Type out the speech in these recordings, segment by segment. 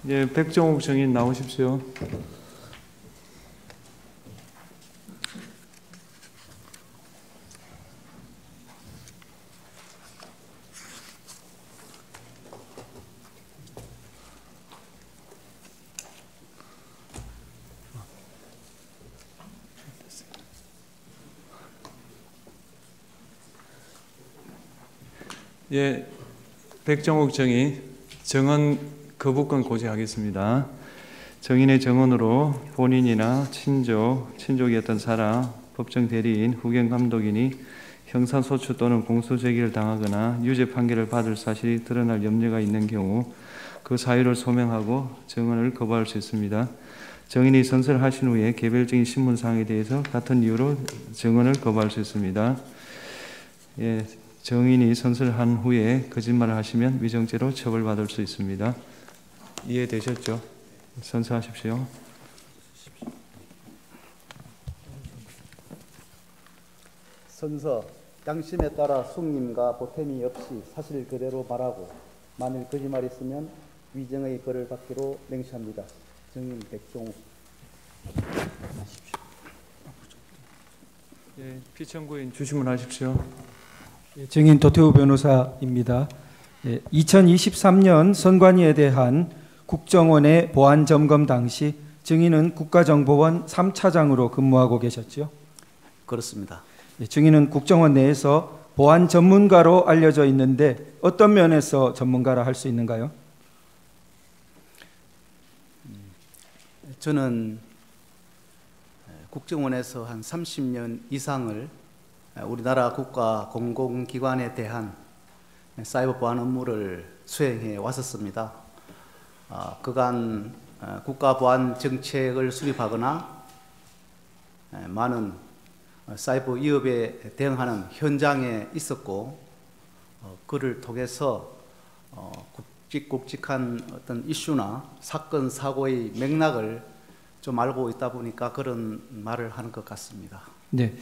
예, 백정욱 증인 나오십시오. 예, 백정욱 증인 증언 거부권 고지하겠습니다. 증인의 증언으로 본인이나 친족이었던 사람, 법정 대리인, 후견 감독인이 형사소추 또는 공소제기를 당하거나 유죄 판결을 받을 사실이 드러날 염려가 있는 경우 그 사유를 소명하고 증언을 거부할 수 있습니다. 증인이 선서하신 후에 개별적인 신문사항에 대해서 같은 이유로 증언을 거부할 수 있습니다. 예, 증인이 선서한 후에 거짓말을 하시면 위정죄로 처벌받을 수 있습니다. 이해되셨죠? 선서하십시오. 선서, 양심에 따라 숙림과 보탬이 없이 사실 그대로 말하고 만일 거짓말이 있으면 위정의 벌을 받기로 맹세합니다. 증인 백종욱. 예, 피청구인 주시문하십시오. 증인 도태우 변호사입니다. 2023년 선관위에 대한 국정원의 보안 점검 당시 증인은 국가정보원 3차장으로 근무하고 계셨죠? 그렇습니다. 증인은 국정원 내에서 보안 전문가로 알려져 있는데 어떤 면에서 전문가라 할 수 있는가요? 저는 국정원에서 한 30년 이상을 우리나라 국가 공공기관에 대한 사이버 보안 업무를 수행해 왔었습니다. 그간 국가 보안 정책을 수립하거나 많은 사이버 위협에 대응하는 현장에 있었고, 그를 통해서 굵직굵직한 어떤 이슈나 사건 사고의 맥락을 좀 알고 있다 보니까 그런 말을 하는 것 같습니다. 네,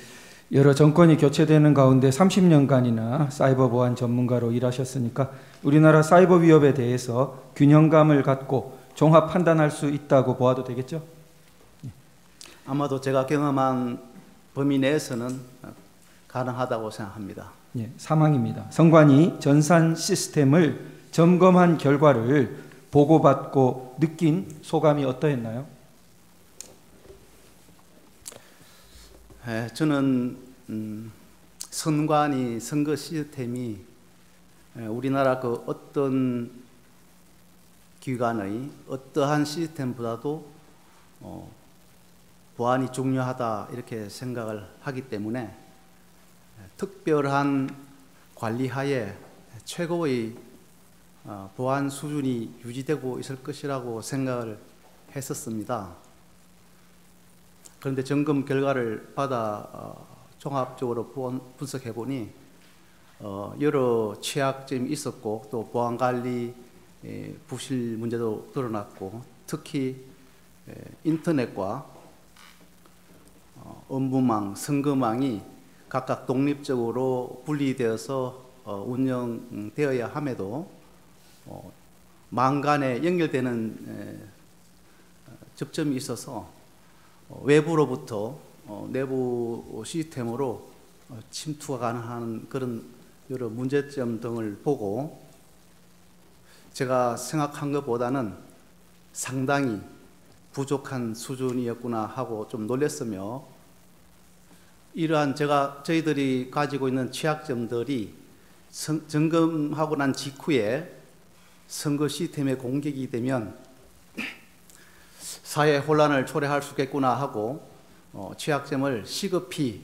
여러 정권이 교체되는 가운데 30년간이나 사이버 보안 전문가로 일하셨으니까 우리나라 사이버 위협에 대해서 균형감을 갖고 종합 판단할 수 있다고 보아도 되겠죠? 아마도 제가 경험한 범위 내에서는 가능하다고 생각합니다. 예, 사망입니다. 선관위 전산 시스템을 점검한 결과를 보고받고 느낀 소감이 어떠했나요? 저는 선관위 선거 시스템이 우리나라 그 어떤 기관의 어떠한 시스템보다도 보안이 중요하다 이렇게 생각을 하기 때문에 특별한 관리하에 최고의 보안 수준이 유지되고 있을 것이라고 생각을 했었습니다. 그런데 점검 결과를 받아 종합적으로 분석해 보니 여러 취약점이 있었고 또 보안관리 부실 문제도 드러났고, 특히 인터넷과 업무망, 선거망이 각각 독립적으로 분리되어서 운영되어야 함에도 망 간에 연결되는 접점이 있어서 외부로부터 내부 시스템으로 침투가 가능한 그런 여러 문제점 등을 보고 제가 생각한 것보다는 상당히 부족한 수준이었구나 하고 좀 놀랐으며, 이러한 저희들이 가지고 있는 취약점들이 점검하고 난 직후에 선거 시스템에 공격이 되면 사회 혼란을 초래할 수 있겠구나 하고 취약점을 시급히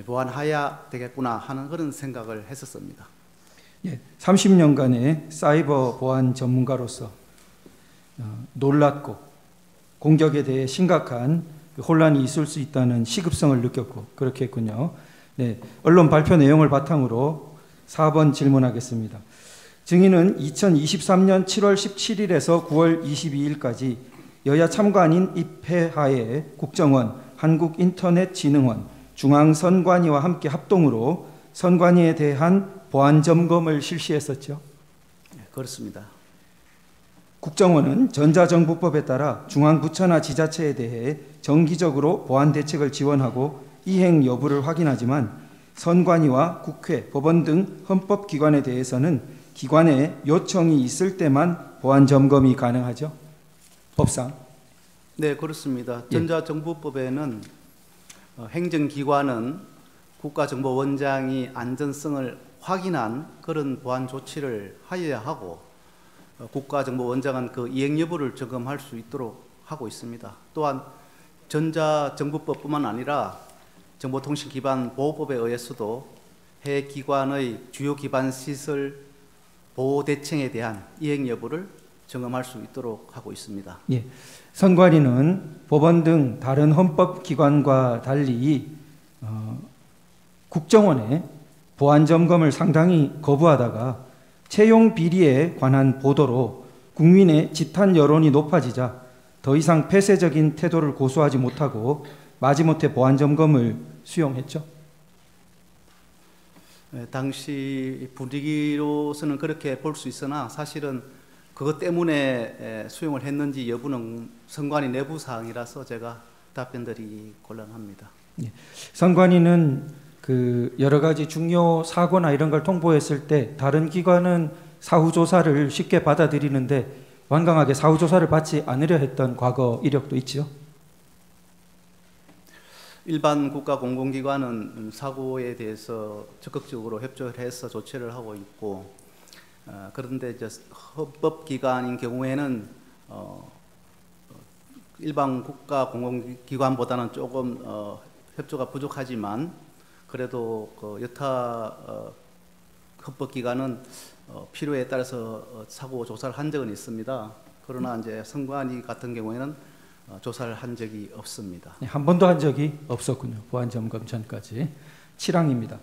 보완해야 되겠구나 하는 그런 생각을 했었습니다. 예, 30년간의 사이버 보안 전문가로서 놀랐고 공격에 대해 심각한 혼란이 있을 수 있다는 시급성을 느꼈고 그렇게 했군요. 네, 언론 발표 내용을 바탕으로 4번 질문하겠습니다. 증인은 2023년 7월 17일에서 9월 22일까지 여야 참관인 입회하에 국정원, 한국인터넷진흥원, 중앙선관위와 함께 합동으로 선관위에 대한 보안 점검을 실시했었죠. 네, 그렇습니다. 국정원은 전자정부법에 따라 중앙부처나 지자체에 대해 정기적으로 보안 대책을 지원하고 이행 여부를 확인하지만 선관위와 국회, 법원 등 헌법기관에 대해서는 기관의 요청이 있을 때만 보안 점검이 가능하죠. 법상. 네, 그렇습니다. 예. 전자정부법에는 행정기관은 국가정보원장이 안전성을 확인한 그런 보안 조치를 하여야 하고 국가정보원장은 그 이행 여부를 점검할 수 있도록 하고 있습니다. 또한 전자정부법뿐만 아니라 정보통신기반보호법에 의해서도 해 기관의 주요 기반 시설 보호 대책에 대한 이행 여부를 점검할 수 있도록 하고 있습니다. 예. 선관위는 법원 등 다른 헌법기관과 달리 국정원의 보안 점검을 상당히 거부하다가 채용 비리에 관한 보도로 국민의 집단 여론이 높아지자 더 이상 폐쇄적인 태도를 고수하지 못하고 마지못해 보안 점검을 수용했죠. 네, 당시 분위기로서는 그렇게 볼 수 있으나 사실은 그것 때문에 수용을 했는지 여부는 선관위 내부 사항이라서 제가 답변드리기 곤란합니다. 예. 선관위는 그 여러 가지 중요 사고나 이런 걸 통보했을 때 다른 기관은 사후 조사를 쉽게 받아들이는데 완강하게 사후 조사를 받지 않으려 했던 과거 이력도 있지요. 일반 국가 공공기관은 사고에 대해서 적극적으로 협조를 해서 조치를 하고 있고 그런데 이제 헌법기관인 경우에는 일반 국가 공공기관보다는 조금 협조가 부족하지만 그래도 그 여타 헌법기관은 필요에 따라서 사고 조사를 한 적은 있습니다. 그러나 이제 선관위 같은 경우에는 조사를 한 적이 없습니다. 한 번도 한 적이 없었군요. 보안점검 전까지. 7항입니다.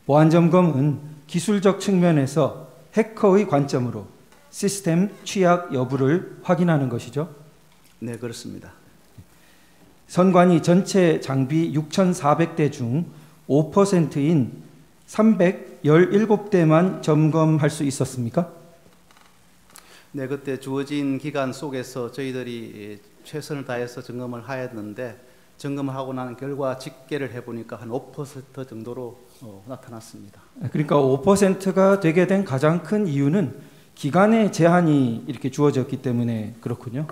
보안점검은 기술적 측면에서 해커의 관점으로 시스템 취약 여부를 확인하는 것이죠. 네, 그렇습니다. 선관위 전체 장비 6,400대 중 5%인 317대만 점검할 수 있었습니까? 네, 그때 주어진 기간 속에서 저희들이 최선을 다해서 점검을 하였는데 점검을 하고 난 결과 집계를 해보니까 한 5% 정도로 나타났습니다. 그러니까 5%가 되게 된 가장 큰 이유는 기간의 제한이 이렇게 주어졌기 때문에 그렇군요.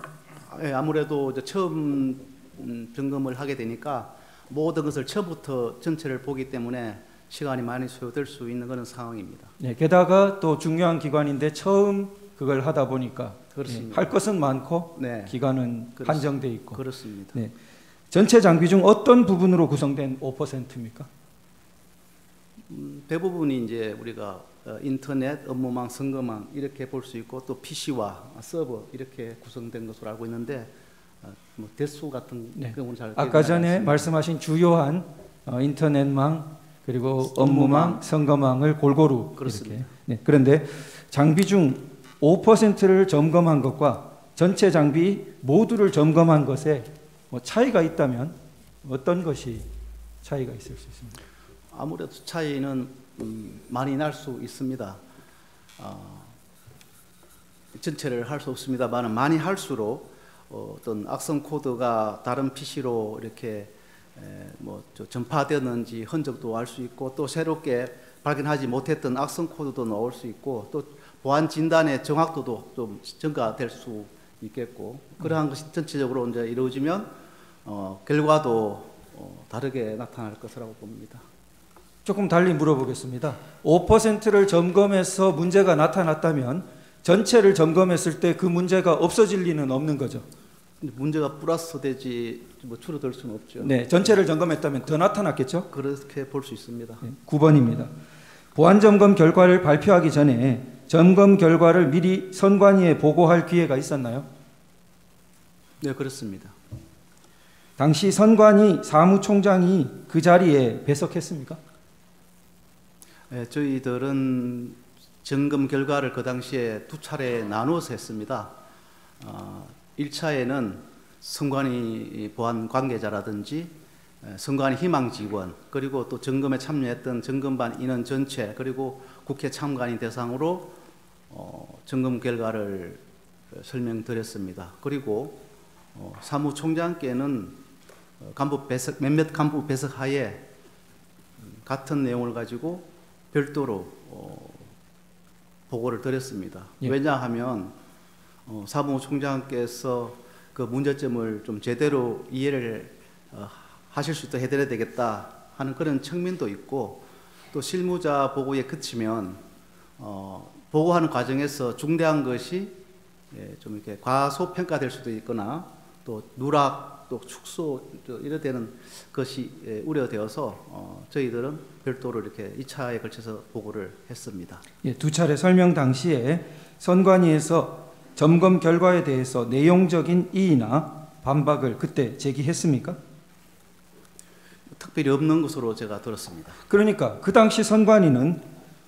네, 아무래도 이제 처음 점검을 하게 되니까 모든 것을 처음부터 전체를 보기 때문에 시간이 많이 소요될 수 있는 그런 상황입니다. 네, 게다가 또 중요한 기관인데 처음 그걸 하다 보니까 그렇습니다. 할 것은 많고 네, 기간은 한정돼 있고. 그렇습니다. 네. 전체 장비 중 어떤 부분으로 구성된 5%입니까? 대부분이 이제 우리가 인터넷, 업무망, 선거망 이렇게 볼 수 있고 또 PC와 서버 이렇게 구성된 것으로 알고 있는데 뭐 대수 같은 네. 경우는 잘 아까 전에 않습니다. 말씀하신 주요한 인터넷망 그리고 업무망, 선거망을 골고루 그렇습니다. 이렇게. 네. 그런데 장비 중 5%를 점검한 것과 전체 장비 모두를 점검한 것에 뭐 차이가 있다면 어떤 것이 차이가 있을 수 있습니까? 아무래도 차이는 많이 날 수 있습니다. 전체를 할 수 없습니다만 많이 할수록 어떤 악성 코드가 다른 PC로 이렇게 전파되는지 흔적도 알 수 있고 또 새롭게 발견하지 못했던 악성 코드도 나올 수 있고 또 보안 진단의 정확도도 좀 증가될 수 있겠고 그러한 것이 전체적으로 이제 이루어지면 결과도 다르게 나타날 것이라고 봅니다. 조금 달리 물어보겠습니다. 5%를 점검해서 문제가 나타났다면 전체를 점검했을 때 그 문제가 없어질 리는 없는 거죠. 문제가 플러스 되지 뭐 줄어들 수는 없죠. 네, 전체를 점검했다면 더 나타났겠죠. 그렇게 볼 수 있습니다. 네, 9번입니다. 보안 점검 결과를 발표하기 전에 점검 결과를 미리 선관위에 보고할 기회가 있었나요? 네, 그렇습니다. 당시 선관위 사무총장이 그 자리에 배석했습니까? 네, 저희들은 점검 결과를 그 당시에 두 차례 나누어서 했습니다. 1차에는 선관위 보안 관계자라든지 선관위 희망 직원 그리고 또 점검에 참여했던 점검반 인원 전체 그리고 국회 참관인 대상으로 점검 결과를 설명드렸습니다. 그리고 사무총장께는 몇몇 간부 배석 하에 같은 내용을 가지고 별도로 보고를 드렸습니다. 예. 왜냐하면 사무총장께서 그 문제점을 좀 제대로 이해를 하실 수 있도록 해드려야 되겠다 하는 그런 측면도 있고, 또 실무자 보고에 그치면 보고하는 과정에서 중대한 것이 좀 이렇게 과소평가될 수도 있거나 또 누락 또 축소 이래 되는 것이 우려되어서 저희들은 별도로 이렇게 2차에 걸쳐서 보고를 했습니다. 예, 두 차례 설명 당시에 선관위에서 점검 결과에 대해서 내용적인 이의나 반박을 그때 제기했습니까? 특별히 없는 것으로 제가 들었습니다. 그러니까 그 당시 선관위는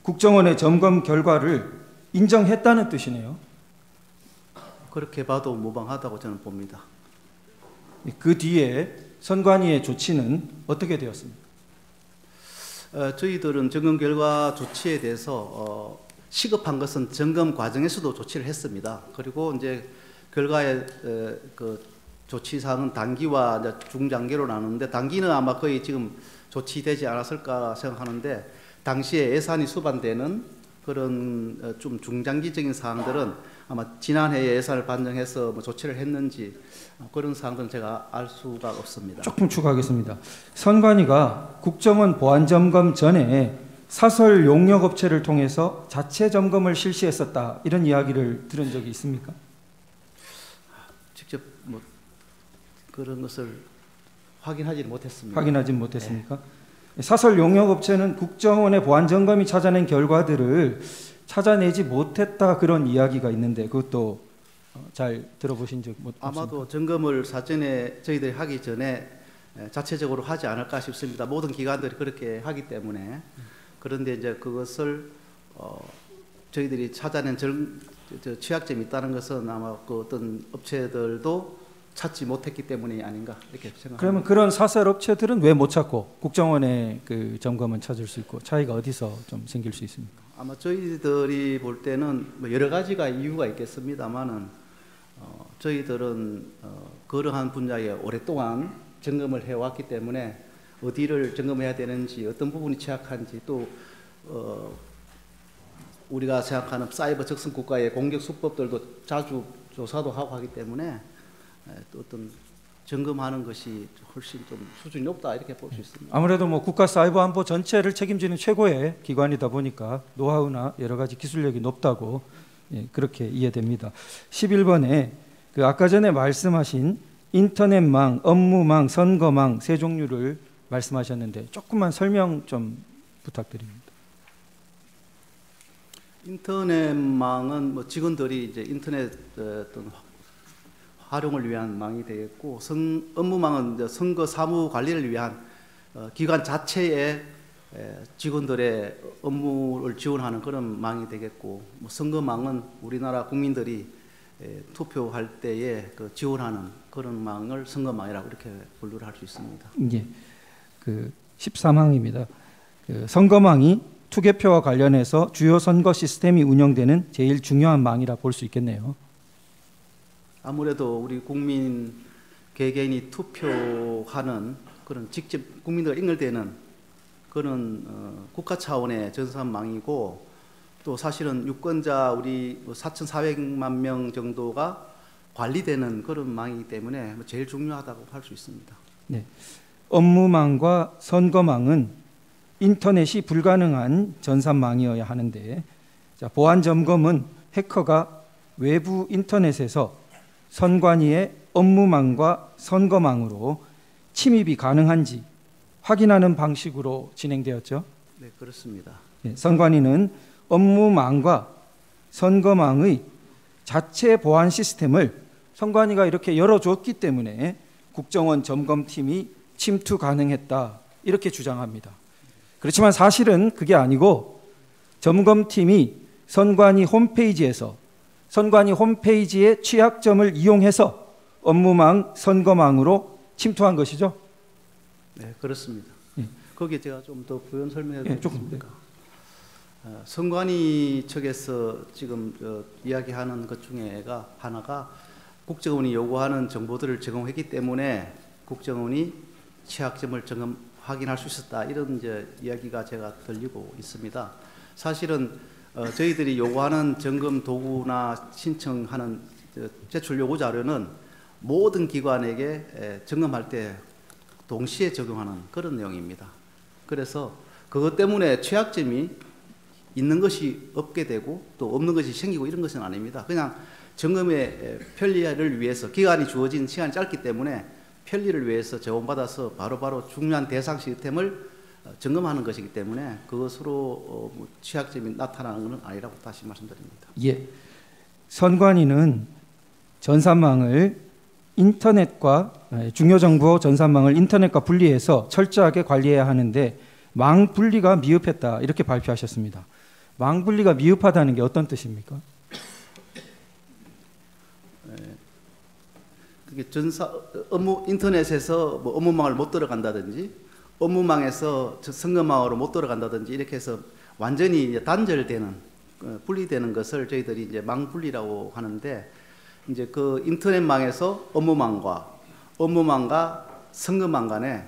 국정원의 점검 결과를 인정했다는 뜻이네요. 그렇게 봐도 무방하다고 저는 봅니다. 그 뒤에 선관위의 조치는 어떻게 되었습니까? 저희들은 점검 결과 조치에 대해서 시급한 것은 점검 과정에서도 조치를 했습니다. 그리고 이제 결과의 그 조치 사항은 단기와 이제 중장기로 나누는데, 단기는 아마 거의 지금 조치되지 않았을까 생각하는데, 당시에 예산이 수반되는 그런 좀 중장기적인 사항들은 아마 지난해에 예산을 반영해서 뭐 조치를 했는지 그런 사항들은 제가 알 수가 없습니다. 조금 추가하겠습니다. 선관위가 국정원 보안 점검 전에 사설 용역 업체를 통해서 자체 점검을 실시했었다, 이런 이야기를 들은 적이 있습니까? 직접 뭐 그런 것을 확인하지 못했습니다. 확인하지 못했습니까? 네. 사설 용역 업체는 국정원의 보안 점검이 찾아낸 결과들을 찾아내지 못했다, 그런 이야기가 있는데 그것도 잘 들어보신 적 없습니까? 아마도 점검을 사전에 저희들이 하기 전에 자체적으로 하지 않을까 싶습니다. 모든 기관들이 그렇게 하기 때문에. 그런데 이제 그것을 저희들이 찾아낸 취약점이 있다는 것은 아마 그 어떤 업체들도 찾지 못했기 때문이 아닌가 이렇게 생각합니다. 그러면 그런 사설 업체들은 왜 못 찾고 국정원의 그 점검은 찾을 수 있고, 차이가 어디서 좀 생길 수 있습니까? 아마 저희들이 볼 때는 뭐 여러 가지가 이유가 있겠습니다만은 저희들은 그러한 분야에 오랫동안 점검을 해왔기 때문에 어디를 점검해야 되는지, 어떤 부분이 취약한지, 또 우리가 생각하는 사이버 적성 국가의 공격 수법들도 자주 조사도 하고 하기 때문에 또 어떤 점검하는 것이 훨씬 좀 수준이 높다 이렇게 볼 수 있습니다. 아무래도 뭐 국가 사이버 안보 전체를 책임지는 최고의 기관이다 보니까 노하우나 여러 가지 기술력이 높다고 그렇게 이해됩니다. 11번에 그 아까 전에 말씀하신 인터넷망, 업무망, 선거망 세 종류를 말씀하셨는데 조금만 설명 좀 부탁드립니다. 인터넷망은 뭐 직원들이 이제 인터넷 어떤 활용을 위한 망이 되겠고, 업무망은 이제 선거 사무 관리를 위한 기관 자체의 직원들의 업무를 지원하는 그런 망이 되겠고, 뭐 선거망은 우리나라 국민들이 투표할 때에 그 지원하는 그런 망을 선거망이라고 이렇게 분류를 할 수 있습니다. 예, 그 13항입니다. 그 선거망이 투개표와 관련해서 주요 선거 시스템이 운영되는 제일 중요한 망이라 볼 수 있겠네요. 아무래도 우리 국민 개개인이 투표하는 그런 직접 국민들과 연결되는 그런 국가 차원의 전산망이고, 또 사실은 유권자 우리 4,400만 명 정도가 관리되는 그런 망이기 때문에 제일 중요하다고 할 수 있습니다. 네, 업무망과 선거망은 인터넷이 불가능한 전산망이어야 하는데, 자, 보안 점검은 해커가 외부 인터넷에서 선관위의 업무망과 선거망으로 침입이 가능한지 확인하는 방식으로 진행되었죠. 네, 그렇습니다. 네, 선관위는 업무망과 선거망의 자체 보안 시스템을 선관위가 이렇게 열어줬기 때문에 국정원 점검팀이 침투 가능했다, 이렇게 주장합니다. 그렇지만 사실은 그게 아니고 점검팀이 선관위 홈페이지에서 선관위 홈페이지의 취약점을 이용해서 업무망, 선거망으로 침투한 것이죠? 네, 그렇습니다. 예. 거기에 제가 좀 더 부연 설명해 예, 드리겠습니다. 선관위 측에서 지금 이야기하는 것 중에가 하나가 국정원이 요구하는 정보들을 제공했기 때문에 국정원이 취약점을 확인할 수 있었다, 이런 이제 이야기가 제가 들리고 있습니다. 사실은 저희들이 요구하는 점검 도구나 신청하는 제출 요구 자료는 모든 기관에게 점검할 때 동시에 적용하는 그런 내용입니다. 그래서 그것 때문에 취약점이 있는 것이 없게 되고 또 없는 것이 생기고 이런 것은 아닙니다. 그냥 점검의 편리를 위해서, 기간이 주어진 시간이 짧기 때문에 편리를 위해서 제공받아서 바로바로 중요한 대상 시스템을 점검하는 것이기 때문에 그것으로 취약점이 나타나는 것은 아니라고 다시 말씀드립니다. 예, 선관위는 전산망을 인터넷과 중요 정보 전산망을 인터넷과 분리해서 철저하게 관리해야 하는데 망 분리가 미흡했다, 이렇게 발표하셨습니다. 망 분리가 미흡하다는 게 어떤 뜻입니까? 그게 인터넷에서 뭐 업무망을 못 들어간다든지 업무망에서 선거망으로 못 들어간다든지 이렇게 해서 완전히 이제 단절되는, 분리되는 것을 저희들이 이제 망 분리라고 하는데, 이제 그 인터넷망에서 업무망과 선거망 간에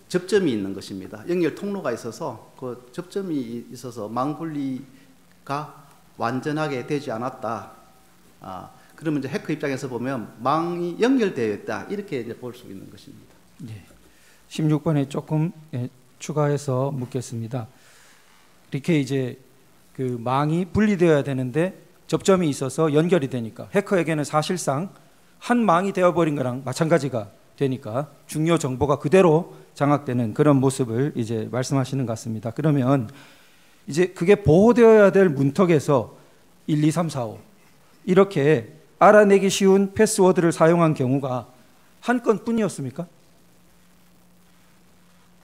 접점이 있는 것입니다. 연결 통로가 있어서 그 접점이 있어서 망 분리가 완전하게 되지 않았다. 그러면 이제 해커 입장에서 보면 망이 연결되어 있다, 이렇게 이제 볼 수 있는 것입니다. 네. 16번에 조금 추가해서 묻겠습니다. 이렇게 이제 그 망이 분리되어야 되는데 접점이 있어서 연결이 되니까 해커에게는 사실상 한 망이 되어버린 거랑 마찬가지가 되니까 중요 정보가 그대로 장악되는 그런 모습을 이제 말씀하시는 것 같습니다. 그러면 이제 그게 보호되어야 될 문턱에서 1, 2, 3, 4, 5 이렇게 알아내기 쉬운 패스워드를 사용한 경우가 한 건뿐이었습니까?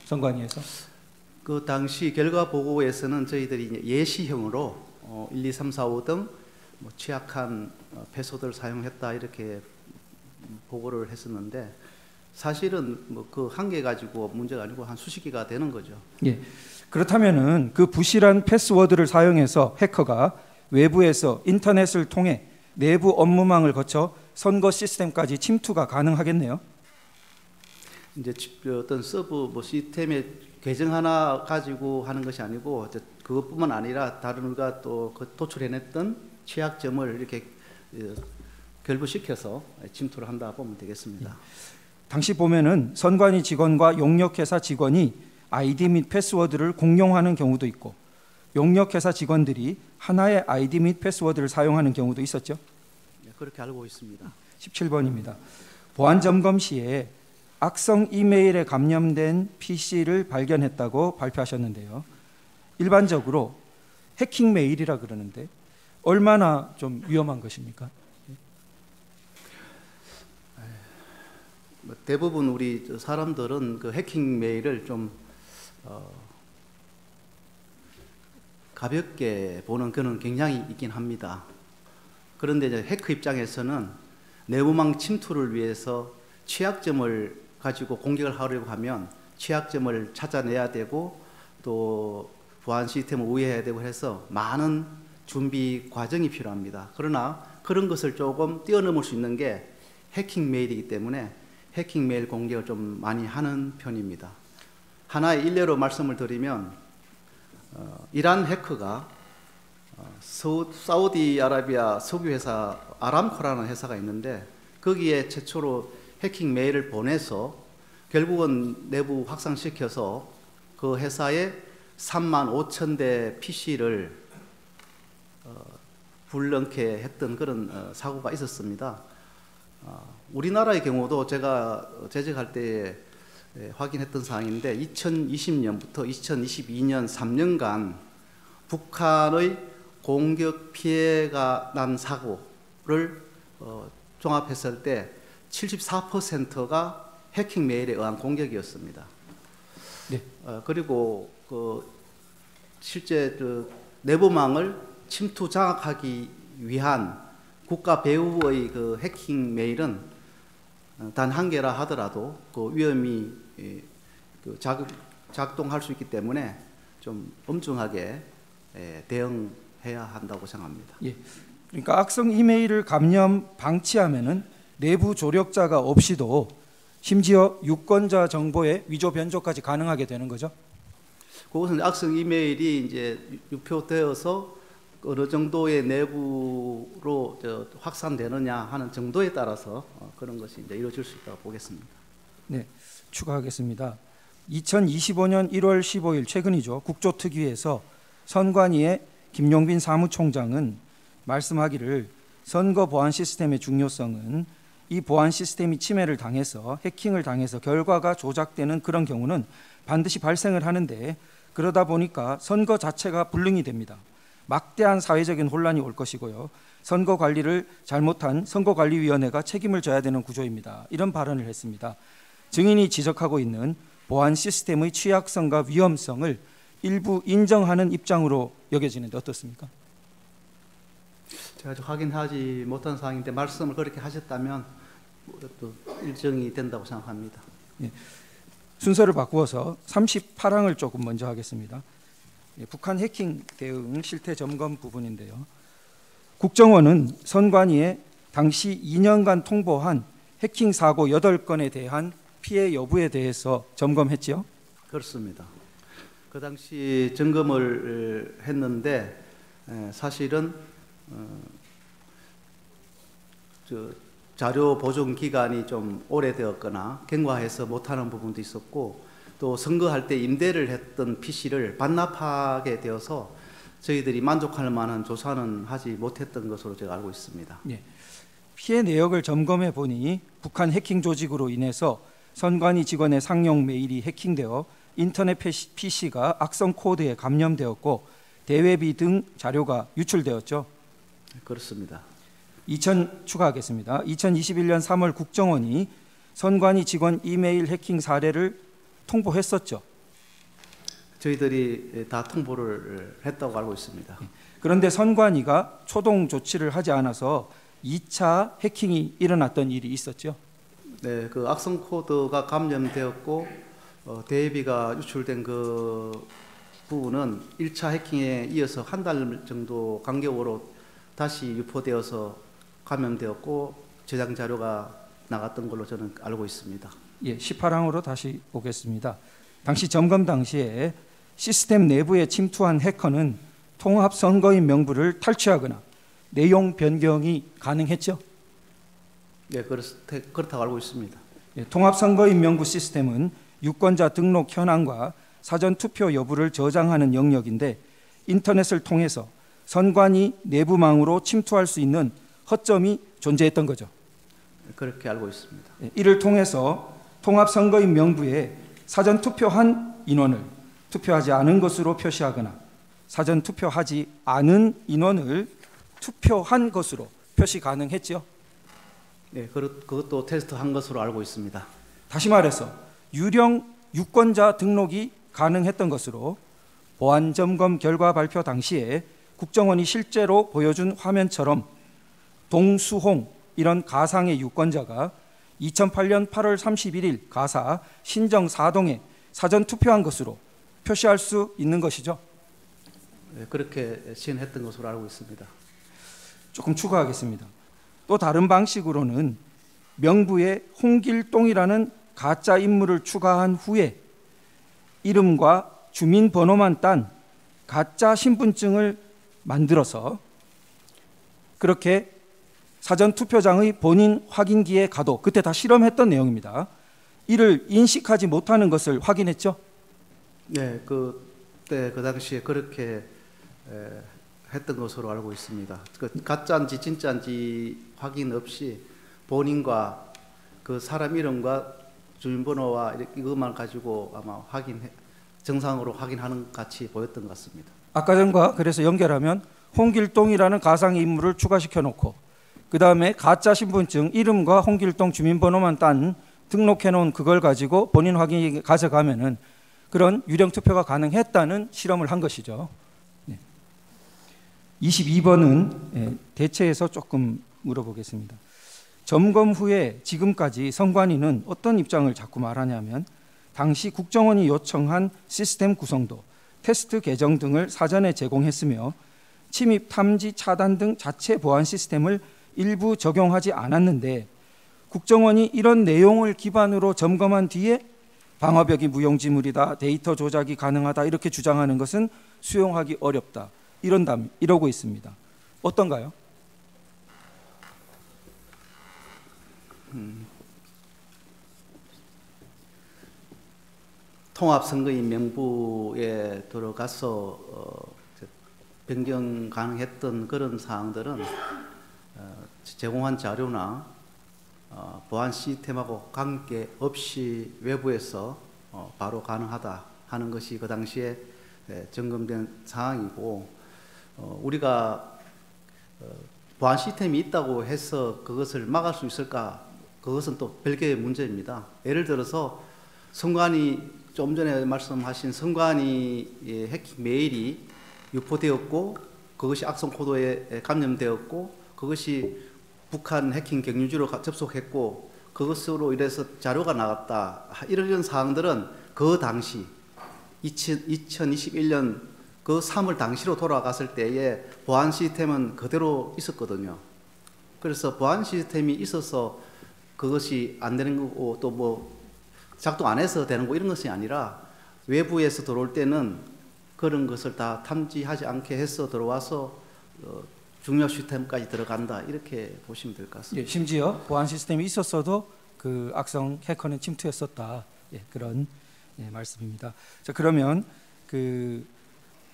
선관위에서? 그 당시 결과 보고에서는 저희들이 예시형으로 1, 2, 3, 4, 5 등 뭐 취약한 패스워드를 사용했다, 이렇게 보고를 했었는데 사실은 뭐 그 한 개 가지고 문제가 아니고 한 수십 개가 되는 거죠. 예. 그렇다면은 그 부실한 패스워드를 사용해서 해커가 외부에서 인터넷을 통해 내부 업무망을 거쳐 선거 시스템까지 침투가 가능하겠네요. 이제 어떤 서브 시스템의 계정 하나 가지고 하는 것이 아니고 그것뿐만 아니라 다른 우리가 또 도출해냈던 취약점을 이렇게 결부시켜서 침투를 한다 보면 되겠습니다. 당시 보면은 선관위 직원과 용역회사 직원이 아이디 및 패스워드를 공용하는 경우도 있고 용역회사 직원들이 하나의 아이디 및 패스워드를 사용하는 경우도 있었죠. 네, 그렇게 알고 있습니다. 17번입니다. 보안 점검 시에 악성 이메일에 감염된 PC를 발견했다고 발표하셨는데요. 일반적으로 해킹 메일이라 그러는데 얼마나 좀 위험한 것입니까? 대부분 우리 사람들은 그 해킹 메일을 좀 가볍게 보는 그런 경향이 있긴 합니다. 그런데 이제 해커 입장에서는 내부망 침투를 위해서 취약점을 가지고 공격을 하려고 하면 취약점을 찾아내야 되고 또 보안 시스템을 우회해야 되고 해서 많은 준비 과정이 필요합니다. 그러나 그런 것을 조금 뛰어넘을 수 있는 게 해킹 메일이기 때문에 해킹 메일 공격을 좀 많이 하는 편입니다. 하나의 일례로 말씀을 드리면 이란 해커가 사우디아라비아 석유회사 아람코라는 회사가 있는데 거기에 최초로 해킹 메일을 보내서 결국은 내부 확산시켜서 그 회사에 35,000대 PC를 불능케 했던 그런 사고가 있었습니다. 우리나라의 경우도 제가 재직할 때 확인했던 사항인데 2020년부터 2022년 3년간 북한의 공격 피해가 난 사고를 종합했을 때 74%가 해킹 메일에 의한 공격이었습니다. 네. 그리고 실제 내부망을 침투 장악하기 위한 국가 배후의 그 해킹 메일은 단 한 개라 하더라도 그 위험이 작동할 수 있기 때문에 좀 엄중하게 대응해야 한다고 생각합니다. 예. 그러니까 악성 이메일을 감염 방치하면은 내부 조력자가 없이도 심지어 유권자 정보의 위조 변조까지 가능하게 되는 거죠. 그것은 악성 이메일이 이제 유표되어서 어느 정도의 내부로 확산되느냐 하는 정도에 따라서 그런 것이 이제 이루어질 수 있다고 보겠습니다. 네, 추가하겠습니다. 2025년 1월 15일 최근이죠. 국조특위에서 선관위의 김용빈 사무총장은 말씀하기를 선거 보안 시스템의 중요성은 이 보안 시스템이 침해를 당해서 해킹을 당해서 결과가 조작되는 그런 경우는 반드시 발생을 하는데 그러다 보니까 선거 자체가 불능이 됩니다. 막대한 사회적인 혼란이 올 것이고요. 선거 관리를 잘못한 선거관리위원회가 책임을 져야 되는 구조입니다. 이런 발언을 했습니다. 증인이 지적하고 있는 보안 시스템의 취약성과 위험성을 일부 인정하는 입장으로 여겨지는데 어떻습니까? 제가 아직 확인하지 못한 사항인데 말씀을 그렇게 하셨다면 또 일정이 된다고 생각합니다. 예, 순서를 바꾸어서 38항을 조금 먼저 하겠습니다. 예, 북한 해킹 대응 실태 점검 부분인데요. 국정원은 선관위에 당시 2년간 통보한 해킹 사고 8건에 대한 피해 여부에 대해서 점검했지요? 그렇습니다. 그 당시 점검을 했는데 사실은 자료 보존 기간이 좀 오래되었거나 경과해서 못하는 부분도 있었고 또 선거할 때 임대를 했던 PC를 반납하게 되어서 저희들이 만족할 만한 조사는 하지 못했던 것으로 제가 알고 있습니다. 예. 피해 내역을 점검해 보니 북한 해킹 조직으로 인해서 선관위 직원의 상용 메일이 해킹되어 인터넷 PC가 악성 코드에 감염되었고 대외비 등 자료가 유출되었죠. 그렇습니다. 추가하겠습니다. 2021년 3월 국정원이 선관위 직원 이메일 해킹 사례를 통보했었죠. 저희들이 다 통보를 했다고 알고 있습니다. 그런데 선관위가 초동 조치를 하지 않아서 2차 해킹이 일어났던 일이 있었죠. 네, 그 악성 코드가 감염되었고 대비가 유출된 그 부분은 1차 해킹에 이어서 한 달 정도 간격으로 다시 유포되어서 감염되었고 저장 자료가 나갔던 걸로 저는 알고 있습니다. 예, 18항으로 다시 오겠습니다. 당시 점검 당시에 시스템 내부에 침투한 해커는 통합 선거인 명부를 탈취하거나 내용 변경이 가능했죠. 네, 그렇다고 알고 있습니다. 예, 통합 선거인 명부 시스템은 유권자 등록 현황과 사전 투표 여부를 저장하는 영역인데 인터넷을 통해서 선관위 내부망으로 침투할 수 있는 허점이 존재했던 거죠. 그렇게 알고 있습니다. 이를 통해서 통합선거인 명부에 사전 투표한 인원을 투표하지 않은 것으로 표시하거나 사전 투표하지 않은 인원을 투표한 것으로 표시 가능했죠. 네, 그것도 테스트한 것으로 알고 있습니다. 다시 말해서 유령 유권자 등록이 가능했던 것으로 보안 점검 결과 발표 당시에 국정원이 실제로 보여준 화면처럼 동수홍 이런 가상의 유권자가 2008년 8월 31일 가사 신정 4동에 사전 투표한 것으로 표시할 수 있는 것이죠. 네, 그렇게 시행했던 것으로 알고 있습니다. 조금 추가하겠습니다. 또 다른 방식으로는 명부에 홍길동이라는 가짜 인물을 추가한 후에 이름과 주민번호만 딴 가짜 신분증을 만들어서 그렇게 사전 투표장의 본인 확인기에 가도 그때 다 실험했던 내용입니다. 이를 인식하지 못하는 것을 확인했죠. 네, 그때 그 당시에 그렇게 했던 것으로 알고 있습니다. 그 가짜인지 진짜인지 확인 없이 본인과 그 사람 이름과 주민번호와 이것만 가지고 아마 정상으로 확인하는 같이 보였던 것 같습니다. 아까 전과 그래서 연결하면 홍길동이라는 가상의 인물을 추가시켜 놓고 그 다음에 가짜 신분증 이름과 홍길동 주민번호만 딴 등록해 놓은 그걸 가지고 본인 확인이 가져가면은 그런 유령 투표가 가능했다는 실험을 한 것이죠. 22번은 대체해서 조금 물어보겠습니다. 점검 후에 지금까지 선관위는 어떤 입장을 자꾸 말하냐면 당시 국정원이 요청한 시스템 구성도 테스트 계정 등을 사전에 제공했으며 침입, 탐지, 차단 등 자체 보안 시스템을 일부 적용하지 않았는데 국정원이 이런 내용을 기반으로 점검한 뒤에 방어벽이 무용지물이다, 데이터 조작이 가능하다 이렇게 주장하는 것은 수용하기 어렵다 이러고 있습니다. 어떤가요? 통합선거인 명부에 들어가서 변경 가능했던 그런 사항들은 제공한 자료나 보안 시스템하고 관계없이 외부에서 바로 가능하다 하는 것이 그 당시에 점검된 사항이고, 우리가 보안 시스템이 있다고 해서 그것을 막을 수 있을까? 그것은 또 별개의 문제입니다. 예를 들어서 선관위, 좀 전에 말씀하신 선관위 해킹 메일이 유포되었고 그것이 악성 코드에 감염되었고 그것이 북한 해킹 경유지로 접속했고 그것으로 인해서 자료가 나갔다, 이런 사항들은 그 당시 2021년 그 3월 당시로 돌아갔을 때에 보안 시스템은 그대로 있었거든요. 그래서 보안 시스템이 있어서 그것이 안 되는 거고 또 뭐 작동 안 해서 되는 거 이런 것이 아니라 외부에서 들어올 때는 그런 것을 다 탐지하지 않게 해서 들어와서 중요 시스템까지 들어간다, 이렇게 보시면 될 것 같습니다. 예, 심지어 보안 시스템이 있었어도 그 악성 해커는 침투했었다. 예, 그런 말씀입니다. 자, 그러면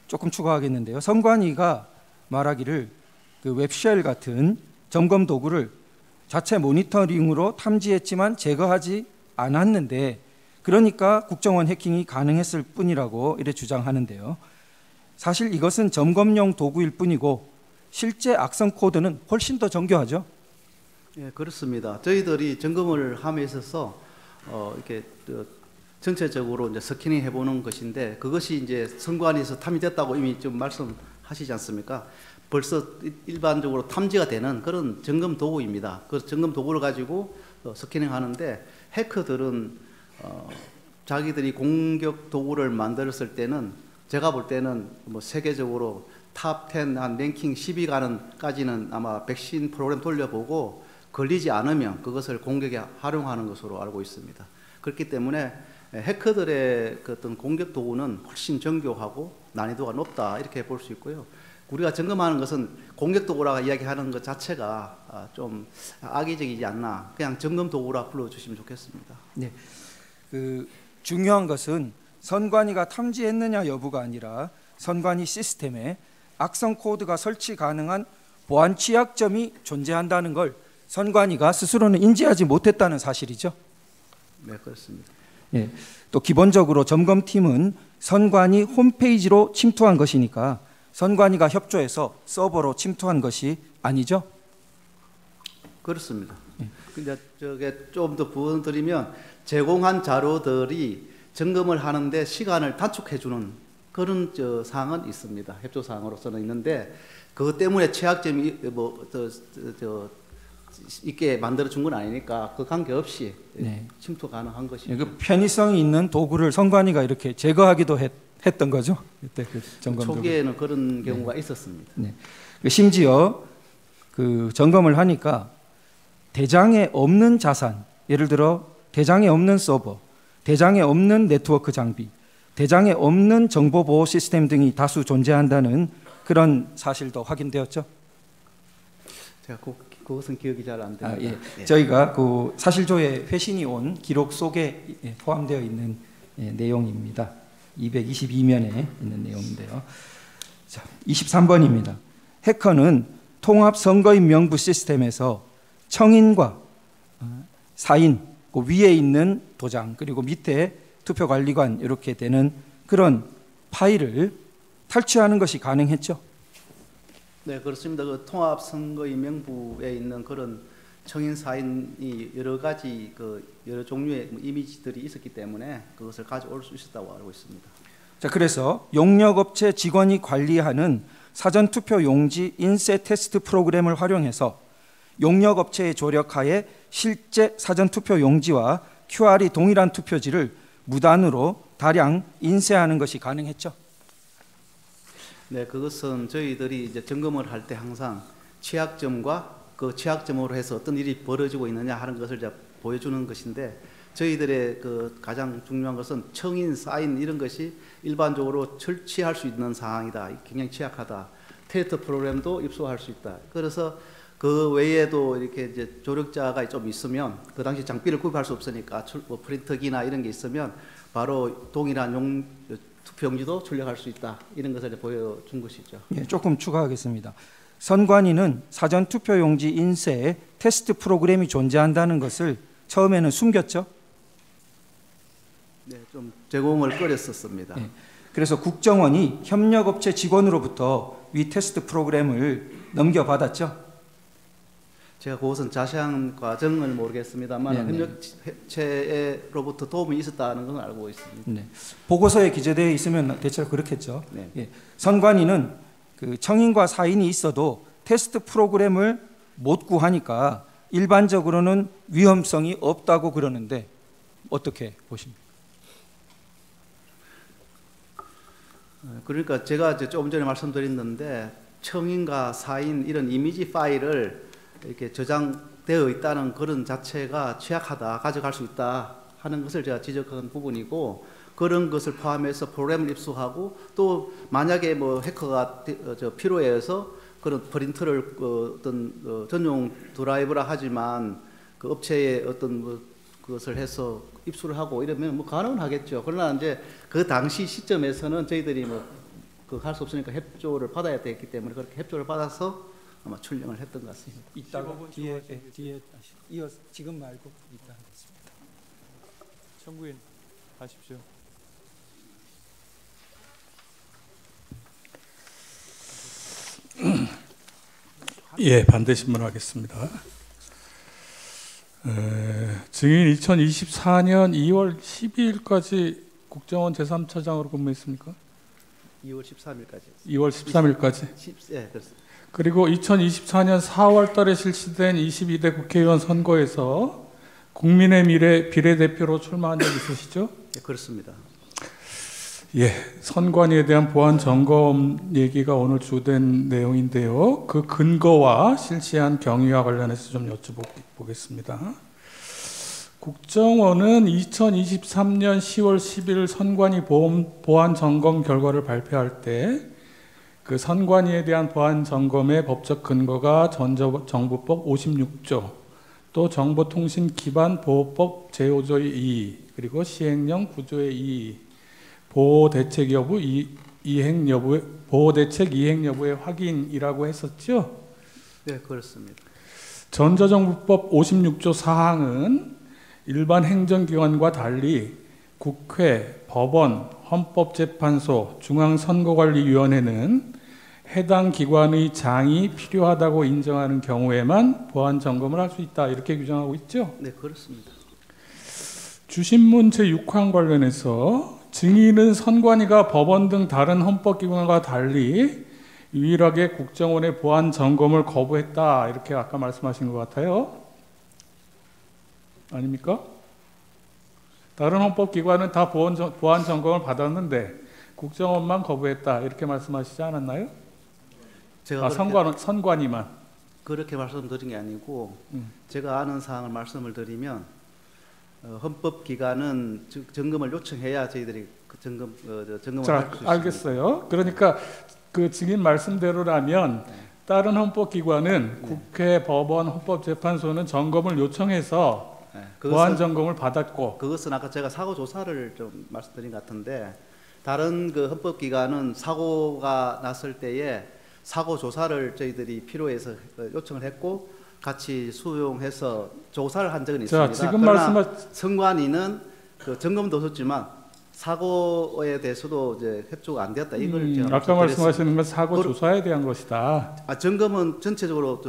조금 추가하겠는데요. 선관위가 말하기를 그 웹쉘 같은 점검 도구를 자체 모니터링으로 탐지했지만 제거하지 않았는데 그러니까 국정원 해킹이 가능했을 뿐이라고 이래 주장하는데요. 사실 이것은 점검용 도구일 뿐이고 실제 악성 코드는 훨씬 더 정교하죠. 예, 그렇습니다. 저희들이 점검을 함에 있어서 이렇게 전체적으로 이제 스캐닝 해보는 것인데 그것이 이제 선관위에서 탐지됐다고 이미 좀 말씀하시지 않습니까? 벌써 일반적으로 탐지가 되는 그런 점검 도구입니다. 그 점검 도구를 가지고 스캐닝 하는데 해커들은 자기들이 공격 도구를 만들었을 때는 제가 볼 때는 뭐 세계적으로 탑 10, 한 랭킹 10위 가는까지는 아마 백신 프로그램 돌려보고 걸리지 않으면 그것을 공격에 활용하는 것으로 알고 있습니다. 그렇기 때문에 해커들의 그 어떤 공격 도구는 훨씬 정교하고 난이도가 높다, 이렇게 볼 수 있고요. 우리가 점검하는 것은 공격 도구라고 이야기하는 것 자체가 좀 악의적이지 않나, 그냥 점검 도구라 불러주시면 좋겠습니다. 네, 중요한 것은 선관위가 탐지했느냐 여부가 아니라 선관위 시스템에 악성 코드가 설치 가능한 보안 취약점이 존재한다는 걸 선관위가 스스로는 인지하지 못했다는 사실이죠. 네, 그렇습니다. 예, 또 기본적으로 점검팀은 선관위 홈페이지로 침투한 것이니까 선관위가 협조해서 서버로 침투한 것이 아니죠? 그렇습니다. 근데 저게 좀 더 부연 드리면 제공한 자료들이 점검을 하는데 시간을 단축해주는 그런 사항은 있습니다. 협조 사항으로서는 있는데 그것 때문에 취약점이 있게 만들어준 건 아니니까 그 관계없이 네. 침투 가능한 것이죠. 그 편의성이 있는 도구를 선관위가 이렇게 제거하기도 했던 거죠. 그때 그 점검 초기에는 그런 경우가 있었습니다. 네. 심지어 그 점검을 하니까 대장에 없는 자산, 예를 들어 대장에 없는 서버, 대장에 없는 네트워크 장비, 대장에 없는 정보 보호 시스템 등이 다수 존재한다는 그런 사실도 확인되었죠. 제가 그것은 기억이 잘 안 됩니다. 예. 예. 저희가 그 사실조회 회신이 온 기록 속에 포함되어 있는 내용입니다. 222면에 있는 내용인데요. 자, 23번입니다. 해커는 통합선거인 명부 시스템에서 청인과 사인, 그 위에 있는 도장 그리고 밑에 투표관리관 이렇게 되는 그런 파일을 탈취하는 것이 가능했죠. 네, 그렇습니다. 그 통합선거인 명부에 있는 그런 청인 사인이 여러 가지 여러 종류의 이미지들이 있었기 때문에 그것을 가져올 수 있었다고 알고 있습니다. 자, 그래서 용역업체 직원이 관리하는 사전투표 용지 인쇄 테스트 프로그램을 활용해서 용역업체의 조력하에 실제 사전투표 용지와 QR이 동일한 투표지를 무단으로 다량 인쇄하는 것이 가능했죠. 네, 그것은 저희들이 이제 점검을 할 때 항상 취약점과 그 취약점으로 해서 어떤 일이 벌어지고 있느냐 하는 것을 이제 보여주는 것인데, 저희들의 그 가장 중요한 것은 청인, 사인 이런 것이 일반적으로 취할 수 있는 상황이다. 굉장히 취약하다. 테스트 프로그램도 입수할 수 있다. 그래서 그 외에도 이렇게 이제 조력자가 좀 있으면, 그 당시 장비를 구입할 수 없으니까 뭐 프린터기나 이런 게 있으면 바로 동일한 투표용지도 출력할 수 있다. 이런 것을 보여준 것이죠. 예, 조금 추가하겠습니다. 선관위는 사전 투표용지 인쇄에 테스트 프로그램이 존재한다는 것을 처음에는 숨겼죠. 네, 좀 제공을 꺼렸었습니다. 예, 그래서 국정원이 협력업체 직원으로부터 위 테스트 프로그램을 넘겨받았죠. 제가 그것은 자세한 과정을 모르겠습니다만 네네. 협력체로부터 도움이 있었다는 건 알고 있습니다. 네. 보고서에 기재되어 있으면 대체로 그렇겠죠. 네. 예. 선관위는 그 청인과 사인이 있어도 테스트 프로그램을 못 구하니까 일반적으로는 위험성이 없다고 그러는데 어떻게 보십니까? 그러니까 제가 이제 조금 전에 말씀드렸는데, 청인과 사인 이런 이미지 파일을 이렇게 저장되어 있다는 그런 자체가 취약하다, 가져갈 수 있다 하는 것을 제가 지적한 부분이고, 그런 것을 포함해서 프로그램을 입수하고, 또 만약에 뭐 해커가 필요해서 그런 프린터를 어떤 전용 드라이브라 하지만 그 업체에 어떤 뭐 그것을 해서 입수를 하고 이러면 뭐 가능은 하겠죠. 그러나 이제 그 당시 시점에서는 저희들이 뭐 그 할 수 없으니까 협조를 받아야 됐기 때문에 그렇게 협조를 받아서 아마 출력을 했던 것 같습니다. 이따가 뒤에 다시 이어 지금 말고 이따 하겠습니다. 청구인 하십시오. 예, 반대 신문하겠습니다. 증인 2024년 2월 12일까지 국정원 제3차장으로 근무했습니까? 2월 13일까지. 2월 13일까지. 예, 그렇습니다. 그리고 2024년 4월 달에 실시된 22대 국회의원 선거에서 국민의 미래 비례대표로 출마한 적 있으시죠? 예, 그렇습니다. 예, 선관위에 대한 보안 점검 얘기가 오늘 주된 내용인데요. 그 근거와 실시한 경위와 관련해서 좀 여쭤보겠습니다. 국정원은 2023년 10월 10일 선관위 보안 점검 결과를 발표할 때 그 선관위에 대한 보안 점검의 법적 근거가 전정부법 56조, 또 정보통신기반보호법 제5조의 2, 그리고 시행령 9조의 2, 보호대책 이행 여부의 확인이라고 했었죠? 네, 그렇습니다. 전자정부법 56조 사항은 일반 행정기관과 달리 국회, 법원, 헌법재판소, 중앙선거관리위원회는 해당 기관의 장이 필요하다고 인정하는 경우에만 보안 점검을 할 수 있다, 이렇게 규정하고 있죠? 네, 그렇습니다. 주신문 제6항 관련해서 증인은 선관위가 법원 등 다른 헌법기관과 달리 유일하게 국정원의 보안 점검을 거부했다, 이렇게 아까 말씀하신 것 같아요. 아닙니까? 다른 헌법기관은 다 보안 점검을 받았는데 국정원만 거부했다, 이렇게 말씀하시지 않았나요? 제가 선관위만. 그렇게 말씀드린 게 아니고, 제가 아는 사항을 말씀을 드리면, 헌법기관은 점검을 요청해야 저희들이 그 점검을 할 수 있습니다. 알겠어요. 그러니까 그 증인 말씀대로라면 다른 헌법기관은 국회, 법원, 헌법재판소는 점검을 요청해서 보안 점검을 받았고, 그것은 아까 제가 사고 조사를 좀 말씀드린 것 같은데, 다른 그 헌법기관은 사고가 났을 때에 사고 조사를 저희들이 필요해서 요청을 했고 같이 수용해서 조사를 한 적은 있습니다. 지금 그러나 선관위는 그 점검도 없었지만 사고에 대해서도 이제 협조가 안 되었다. 이걸 제가 아까 말씀하시는 건 사고 조사에 대한 것이다. 점검은 전체적으로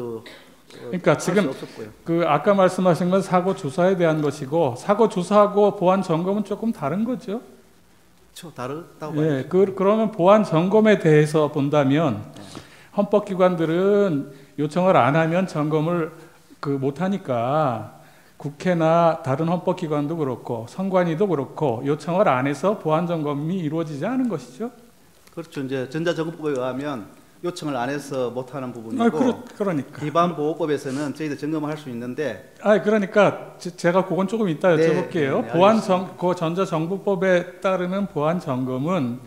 그러니까 지금 그 아까 말씀하신 건 사고 조사에 대한 것이고, 사고 조사하고 보안 점검은 조금 다른 거죠. 그렇죠, 다르다고 예, 그러면 보안 점검에 대해서 본다면 헌법기관들은 요청을 안 하면 점검을 못 하니까 국회나 다른 헌법기관도 그렇고 선관위도 그렇고 요청을 안 해서 보안 점검이 이루어지지 않은 것이죠. 그렇죠. 이제 전자정보법에 의하면 요청을 안 해서 못하는 부분이고 그러니까. 기반보호법에서는 저희도 점검을 할 수 있는데 그러니까 제가 그건 조금 이따 네, 여쭤볼게요. 네, 그 전자정보법에 따르는 보안 점검은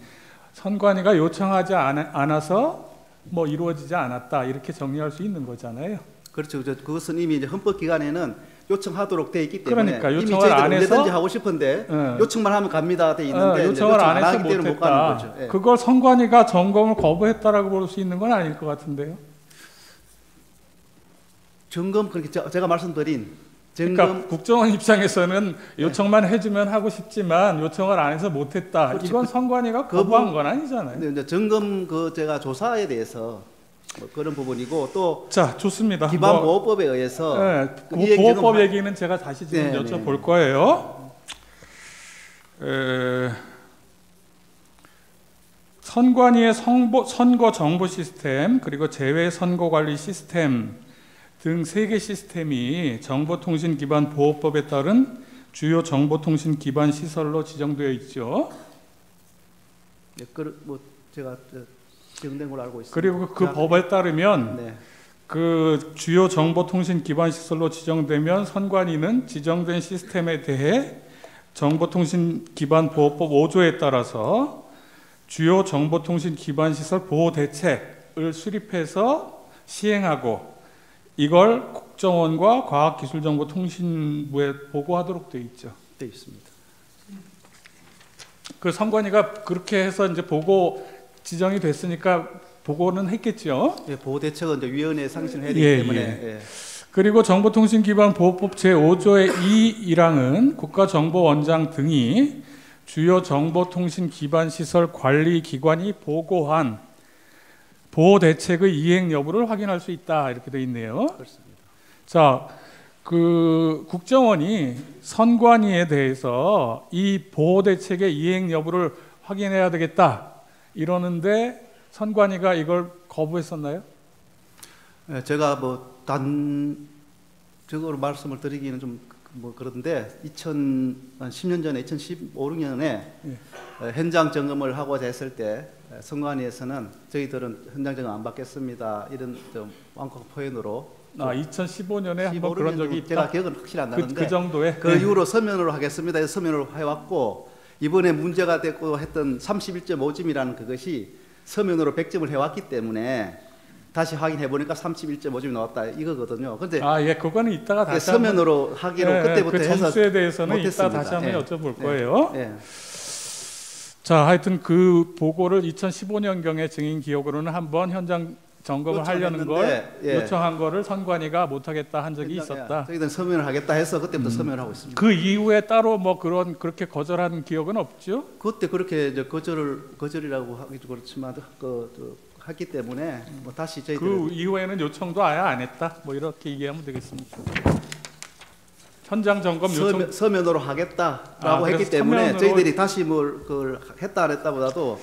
선관위가 요청하지 않아서 뭐 이루어지지 않았다 이렇게 정리할 수 있는 거잖아요. 그렇죠. 그것은 이미 이제 헌법기관에는 요청하도록 돼 있기 때문에 그러니까 이미 요청을 저희들 안 해서 언제든지 하고 싶은데 요청만 하면 갑니다 돼 있는데 요청을 요청 안 해서 하기 때문에 못 가는 거죠. 못했다. 예. 그걸 선관위가 점검을 거부했다라고 볼 수 있는 건 아닐 것 같은데요. 점검 그렇게 제가 말씀드린 점검 그러니까 국정원 입장에서는 요청만 해주면 하고 싶지만 요청을 안 해서 못했다. 그렇지. 이건 선관위가 그 거부한 건 아니잖아요. 근데 이제 점검 제가 조사에 대해서 뭐 그런 부분이고 또 자, 좋습니다. 기반보호법에 의해서 그 이행 보호법 점검- 얘기는 제가 다시 지금 네, 여쭤볼 네. 거예요. 선관위의 선거 정보 시스템 그리고 제외 선거 관리 시스템 등 3개 시스템이 정보통신 기반 보호법에 따른 주요 정보통신 기반 시설로 지정되어 있죠. 네, 뭐 제가 지정된 걸로 알고 있습니다. 그리고 그 법에 따르면 네. 그 주요 정보통신 기반 시설로 지정되면 선관위는 지정된 시스템에 대해 정보통신 기반 보호법 5조에 따라서 주요 정보통신 기반 시설 보호 대책을 수립해서 시행하고 이걸 국정원과 과학기술정보통신부에 보고하도록 되어 있죠. 돼 있습니다. 그 선관위가 그렇게 해서 이제 보고 지정이 됐으니까 보고는 했겠죠. 예, 보호 대책은 이제 위원회에 상신을 해야 되기 예, 때문에 예. 예. 그리고 정보통신기반보호법 제5조의 2.1항은 국가정보원장 등이 주요 정보통신기반시설 관리기관이 보고한 보호대책의 이행 여부를 확인할 수 있다 이렇게 되어 있네요. 그렇습니다. 자, 그 국정원이 선관위에 대해서 이 보호대책의 이행 여부를 확인해야 되겠다 이러는데 선관위가 이걸 거부했었나요? 예, 제가 뭐 단적으로 말씀을 드리기는 좀 뭐 그런데 2010년 전에 2015, 16년에 현장 점검을 하고자 했을 때 선관위에서는 저희들은 현장 점검 안 받겠습니다 이런 좀 완곡 표현으로 2015년에 한번 그런 적이 있다. 제가 기억은 확실히 안 나는데 그 정도에 그 이후로 서면으로 하겠습니다 해서 서면으로 해왔고 이번에 문제가 됐고 했던 31.5점이라는 그것이 서면으로 100점을 해왔기 때문에 다시 확인해 보니까 31.5점이 나왔다 이거거든요. 근데 그거는 이따가 다시 서면으로 하기로 그때부터 그 해서 점수에 대해서는 못했습니다. 이따 다시 한번 예. 여쭤볼 거예요. 예. 자, 하여튼 그 보고를 2015년경에 증인 기억으로는 한번 현장 점검을 하려는 걸 요청한 거를 선관위가 못하겠다 한 적이 있었다. 저희들은 서면을 하겠다 해서 그때부터 서면을 하고 있습니다. 그 이후에 따로 뭐 그렇게 거절한 기억은 없죠? 그때 그렇게 이제 거절이라고 하기도 그렇지만 했기 때문에 뭐 다시 저희들은 그 이후에는 요청도 아예 안 했다. 뭐 이렇게 얘기하면 되겠습니다. 현장 점검 요청 서면으로 하겠다라고 했기 그래서 때문에 서면으로 저희들이 다시 뭘 그걸 했다 안 했다보다도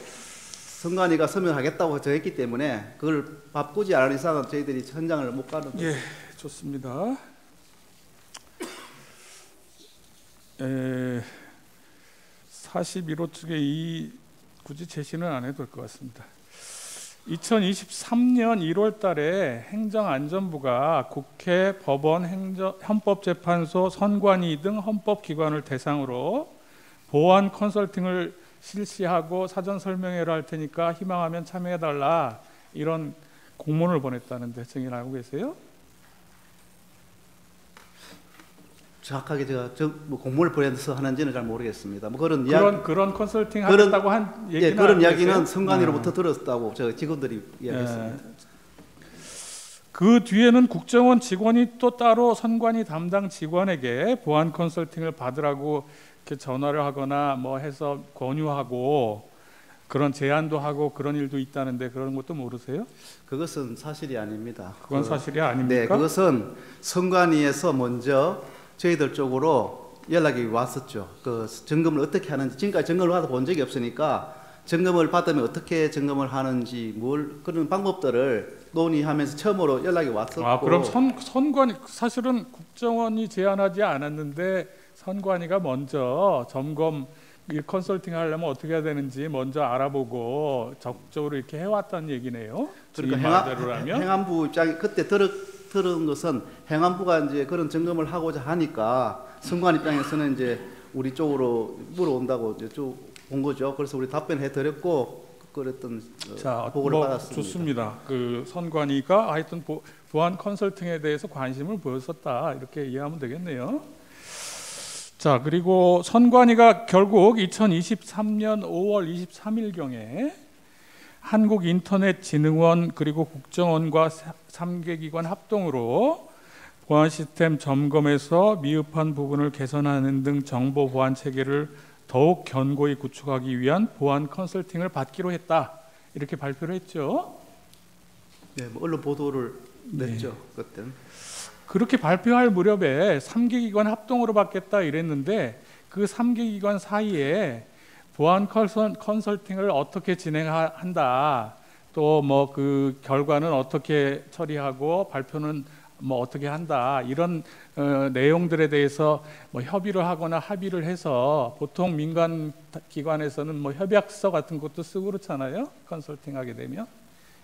선관위가 서면하겠다고 정했기 때문에 그걸 바꾸지 않을 이상은 저희들이 현장을 못 가는 거죠. 예, 좋습니다. 41호 측에 굳이 제시는 안 해도 될 것 같습니다. 2023년 1월 달에 행정안전부가 국회, 법원, 헌법재판소, 선관위 등 헌법기관을 대상으로 보안 컨설팅을 실시하고 사전 설명회를 할 테니까 희망하면 참여해달라 이런 공문을 보냈다는데 증인 알고 계세요? 정확하게 제가 뭐 공문을 보내서 하는지는 잘 모르겠습니다. 뭐 그런 그런 컨설팅 하겠다고 한 얘기는 그런 이야기는 선관위로부터 들었다고 저 직원들이 이야기했습니다. 그 뒤에는 국정원 직원이 또 따로 선관위 담당 직원에게 보안 컨설팅을 받으라고 이렇게 전화를 하거나 뭐 해서 권유하고 그런 제안도 하고 그런 일도 있다는데 그런 것도 모르세요? 그것은 사실이 아닙니다. 그건 사실이 아닙니까? 네, 그것은 선관위에서 먼저 저희들 쪽으로 연락이 왔었죠. 그 점검을 어떻게 하는지 지금까지 점검을 받아 본 적이 없으니까 점검을 받으면 어떻게 점검을 하는지 그런 방법들을 논의하면서 처음으로 연락이 왔었고. 그럼 선관위 사실은 국정원이 제안하지 않았는데 선관위가 먼저 점검 이 컨설팅 하려면 어떻게 해야 되는지 먼저 알아보고 적극적으로 이렇게 해왔다는 얘기네요. 그러니까 말대로라면 행안부 입장이 그때 들은 것은 행안부가 이제 그런 점검을 하고자 하니까 선관 입장에서는 이제 우리 쪽으로 물어온다고 이제 쭉 본 거죠. 그래서 우리 답변해 드렸고 그랬던 보고를 받았습니다. 좋습니다. 그 선관위가 하여튼 보안 컨설팅에 대해서 관심을 보였었다 이렇게 이해하면 되겠네요. 자, 그리고 선관위가 결국 2023년 5월 23일경에 한국인터넷진흥원 그리고 국정원과 3개 기관 합동으로 보안 시스템 점검에서 미흡한 부분을 개선하는 등 정보 보안 체계를 더욱 견고히 구축하기 위한 보안 컨설팅을 받기로 했다 이렇게 발표를 했죠. 네, 뭐 언론 보도를 냈죠. 그때는. 그렇게 발표할 무렵에 3개 기관 합동으로 받겠다 이랬는데 그 3개 기관 사이에 보안 컨설팅을 어떻게 진행한다, 또 뭐 그 결과는 어떻게 처리하고 발표는 뭐 어떻게 한다 이런 내용들에 대해서 뭐 협의를 하거나 합의를 해서 보통 민간 기관에서는 뭐 협약서 같은 것도 쓰고 그렇잖아요. 컨설팅하게 되면.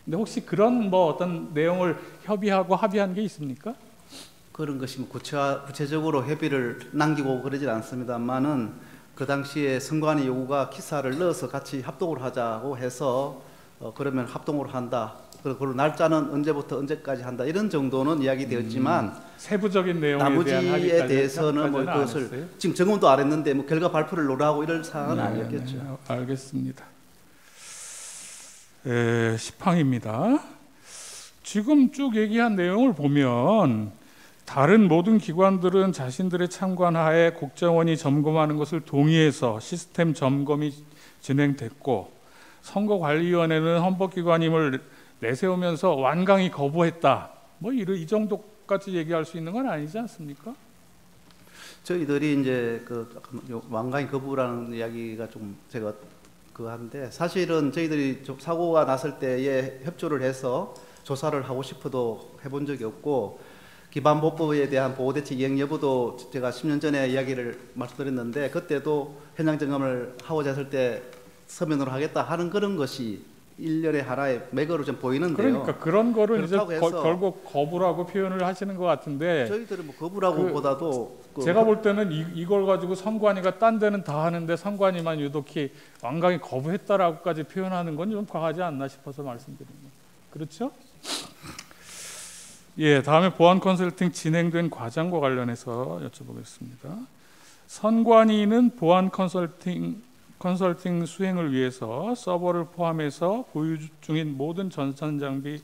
근데 혹시 그런 뭐 어떤 내용을 협의하고 합의한 게 있습니까? 그런 것이 뭐 구체적으로 협의를 남기고 그러진 않습니다만은 그 당시에 선관위 요구가 기사를 넣어서 같이 합동을 하자고 해서 그러면 합동으로 한다. 그리고 날짜는 언제부터 언제까지 한다. 이런 정도는 이야기되었지만 세부적인 내용에 나머지에 대한 합의까지 대해서는 뭐 그것을 지금 점검도 안 했는데 뭐 결과 발표를 노라고 이럴 사항은 아니었겠죠. 네, 알겠습니다. 시팡입니다. 지금 쭉 얘기한 내용을 보면 다른 모든 기관들은 자신들의 참관하에 국정원이 점검하는 것을 동의해서 시스템 점검이 진행됐고 선거관리위원회는 헌법기관임을 내세우면서 완강히 거부했다. 뭐 이 정도까지 얘기할 수 있는 건 아니지 않습니까? 저희들이 이제 그 완강히 거부라는 이야기가 좀 제가 한데 사실은 저희들이 좀 사고가 났을 때에 협조를 해서 조사를 하고 싶어도 해본 적이 없고 기반보법에 대한 보호대책 이행 여부도 제가 10년 전에 이야기를 말씀드렸는데 그때도 현장 점검을 하고자 했을 때 서면으로 하겠다 하는 그런 것이 일련의 하나의 맥으로 좀 보이는데요. 그러니까 그런 거를 이제 해서 결국 거부라고 표현을 하시는 것 같은데 저희들은 뭐 거부라고 보다도 제가 볼 때는 이걸 가지고 선관위가 딴 데는 다 하는데 선관위만 유독히 완강히 거부했다라고까지 표현하는 건 좀 과하지 않나 싶어서 말씀드립니다. 그렇죠? 예, 다음에 보안 컨설팅 진행된 과정과 관련해서 여쭤보겠습니다. 선관위는 보안 컨설팅 수행을 위해서 서버를 포함해서 보유 중인 모든 전산 장비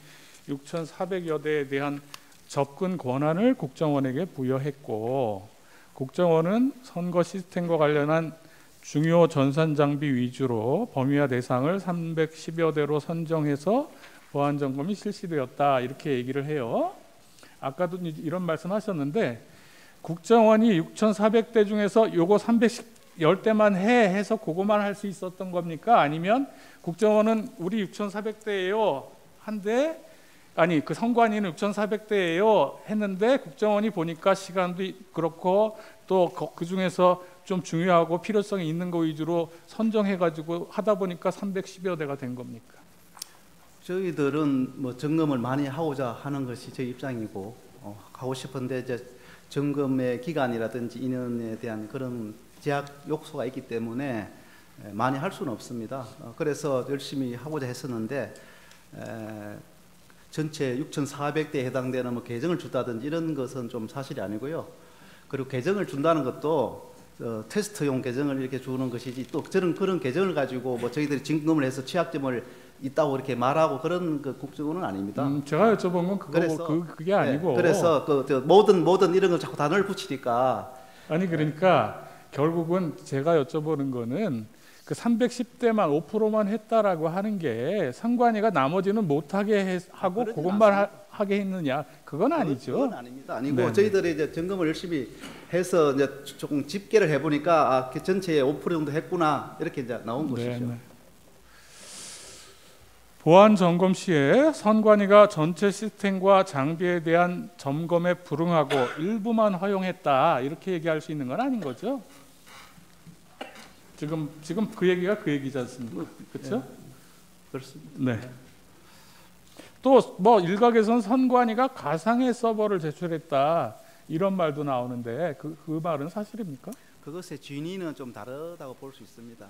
6,400여 대에 대한 접근 권한을 국정원에게 부여했고 국정원은 선거 시스템과 관련한 중요 전산 장비 위주로 범위와 대상을 310여 대로 선정해서 보안 점검이 실시되었다 이렇게 얘기를 해요. 아까도 이런 말씀하셨는데 국정원이 6,400대 중에서 요거 310대만 해서 그거만 할 수 있었던 겁니까? 아니면 국정원은 우리 6,400대예요 한데 아니 그 선관위는 6,400대예요 했는데 국정원이 보니까 시간도 그렇고 또 그 중에서 좀 중요하고 필요성이 있는 거 위주로 선정해가지고 하다 보니까 310여 대가 된 겁니까? 저희들은 뭐 점검을 많이 하고자 하는 것이 저희 입장이고 하고 싶은데 이제 점검의 기간이라든지 인원에 대한 그런 제약 요소가 있기 때문에 많이 할 수는 없습니다. 그래서 열심히 하고자 했었는데 전체 6,400대에 해당되는 뭐 계정을 준다든지 이런 것은 좀 사실이 아니고요. 그리고 계정을 준다는 것도 테스트용 계정을 이렇게 주는 것이지 또 저는 그런 계정을 가지고 뭐 저희들이 점검을 해서 취약점을 있다고 이렇게 말하고 그런 그 국정원은 아닙니다. 제가 여쭤본 건 그게 아니고. 네, 그래서 모든 이런 걸 자꾸 단어를 붙이니까. 아니 그러니까 결국은 제가 여쭤보는 거는 그 310대만 5%만 했다라고 하는 게 선관위가 나머지는 못하게 하고 그것만 하게 했느냐? 그건 아니죠. 그건 아닙니다. 아니고 네네. 저희들이 이제 점검을 열심히 해서 이제 조금 집계를 해보니까 전체에 5% 정도 했구나 이렇게 이제 나온 것이죠. 네네. 보안 점검 시에 선관위가 전체 시스템과 장비에 대한 점검에 불응하고 일부만 허용했다 이렇게 얘기할 수 있는 건 아닌 거죠? 지금 그 얘기가 그 얘기지 않습니까? 그렇죠? 그렇습니다. 네. 또 뭐 일각에서는 선관위가 가상의 서버를 제출했다 이런 말도 나오는데 그 말은 사실입니까? 그것의 진위는 좀 다르다고 볼 수 있습니다.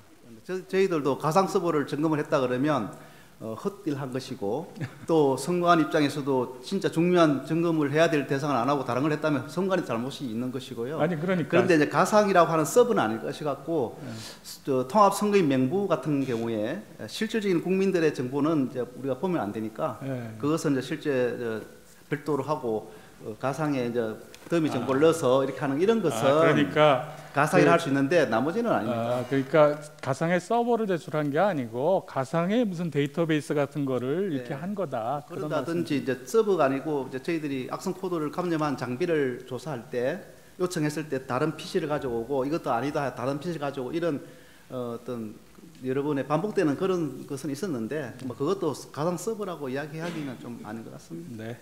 저희들도 가상 서버를 점검을 했다 그러면 헛딜한 것이고 또 선관 입장에서도 진짜 중요한 점검을 해야 될 대상을 안 하고 다른 걸 했다면 선관위 잘못이 있는 것이고요. 아니 그러니까 그런데 이제 가상이라고 하는 서버는 아닐 것이 같고 통합 선거인 명부 같은 경우에 실질적인 국민들의 정보는 이제 우리가 보면 안 되니까 네. 그것은 이제 실제 별도로 하고 가상에 이제 더미 정보를 넣어서 이렇게 하는 이런 것은 그러니까 가상이라 할 수 있는데 나머지는 아닙니다. 그러니까 가상의 서버를 제출한 게 아니고 가상의 무슨 데이터베이스 같은 거를 이렇게 네. 한 거다. 그런 그런다든지 이제 서버가 아니고 이제 저희들이 악성 코드를 감염한 장비를 조사할 때 요청했을 때 다른 PC를 가져오고 이것도 아니다 다른 PC를 가져오고 이런 어떤 여러 번의 반복되는 그런 것은 있었는데 뭐 그것도 가상 서버라고 이야기하기는 좀 아닌 것 같습니다. 네.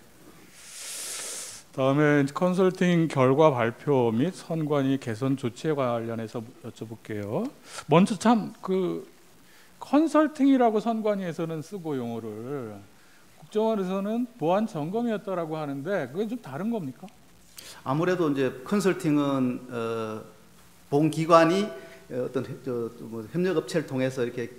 다음에 컨설팅 결과 발표 및 선관위 개선 조치에 관련해서 여쭤볼게요. 먼저 참 그 컨설팅이라고 선관위에서는 쓰고 용어를 국정원에서는 보안 점검이었다라고 하는데 그게 좀 다른 겁니까? 아무래도 이제 컨설팅은 본 기관이 어떤 뭐 협력업체를 통해서 이렇게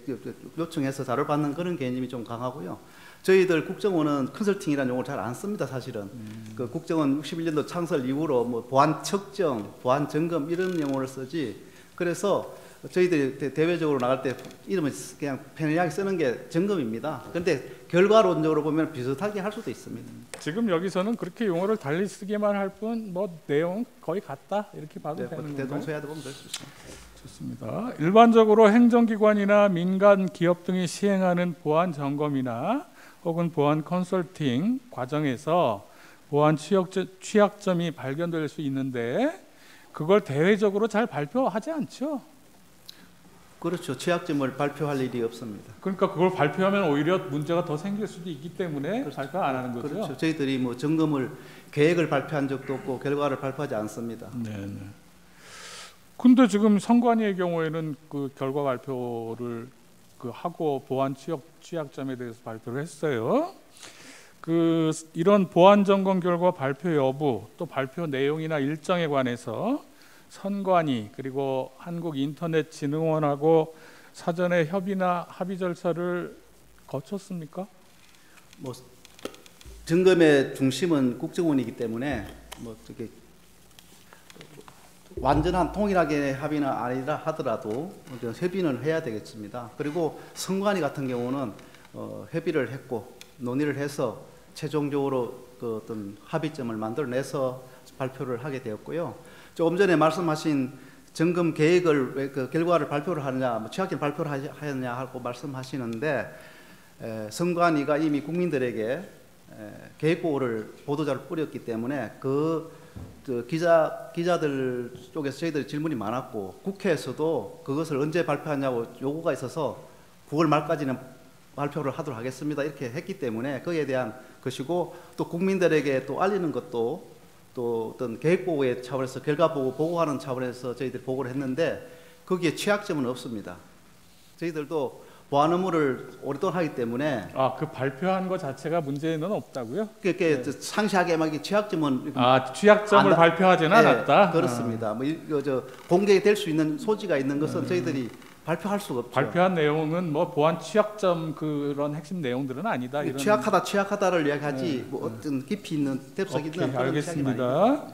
요청해서 자료를 받는 그런 개념이 좀 강하고요. 저희들 국정원은 컨설팅이라는 용어를 잘 안 씁니다, 사실은. 그 국정원 61년도 창설 이후로 뭐 보안 측정, 보안 점검 이런 용어를 쓰지. 그래서 저희들이 대외적으로 나갈 때 이름을 그냥 편리하게 쓰는 게 점검입니다. 그런데 결과론적으로 보면 비슷하게 할 수도 있습니다. 지금 여기서는 그렇게 용어를 달리 쓰기만 할 뿐 뭐 내용 거의 같다 이렇게 봐도 되는 건가요? 대동소이하다 보면 될 수 있습니다. 좋습니다. 일반적으로 행정기관이나 민간 기업 등이 시행하는 보안 점검이나 혹은 보안 컨설팅 과정에서 보안 취약점이 발견될 수 있는데 그걸 대외적으로 잘 발표하지 않죠? 그렇죠. 취약점을 발표할 일이 없습니다. 그러니까 그걸 발표하면 오히려 문제가 더 생길 수도 있기 때문에 그렇죠. 발표 안 하는 거죠? 그렇죠. 저희들이 뭐 점검을 계획을 발표한 적도 없고 결과를 발표하지 않습니다. 네. 근데 지금 선관위의 경우에는 그 결과 발표를 하고 보안 취약점에 대해서 발표를 했어요. 이런 보안 점검 결과 발표 여부 또 발표 내용이나 일정에 관해서 선관위 그리고 한국인터넷진흥원하고 사전에 협의나 합의 절차를 거쳤습니까? 뭐 점검의 중심은 국정원이기 때문에 뭐 이렇게 완전한 통일하게 합의는 아니라 하더라도 협의는 해야 되겠습니다. 그리고 선관위 같은 경우는 협의를 했고 논의를 해서 최종적으로 그 어떤 합의점을 만들어내서 발표를 하게 되었고요. 조금 전에 말씀하신 점검 계획을 왜 그 결과를 발표를 하느냐, 뭐 취약점 발표를 하느냐 하고 말씀하시는데 선관위가 이미 국민들에게 계획보고를 보도자를 뿌렸기 때문에 기자들 쪽에서 저희들이 질문이 많았고 국회에서도 그것을 언제 발표하냐고 요구가 있어서 9월 말까지는 발표를 하도록 하겠습니다 이렇게 했기 때문에 거기에 대한 것이고 또 국민들에게 또 알리는 것도 또 어떤 계획보고의 차원에서 결과보고 보고하는 차원에서 저희들이 보고를 했는데 거기에 취약점은 없습니다. 저희들도 보안 업무를 오랫동안 하기 때문에 그 발표한 것 자체가 문제는 없다고요? 그렇게 상시하게 막 취약점은 취약점을 발표하지는 않았다. 그렇습니다. 뭐 공개될 수 있는 소지가 있는 것은 저희들이 발표할 수가 없죠. 발표한 내용은 뭐 보안 취약점 그런 핵심 내용들은 아니다. 이런 취약하다를 이야기하지 뭐 어떤 깊이 있는 뎁석 있는 그런 알겠습니다.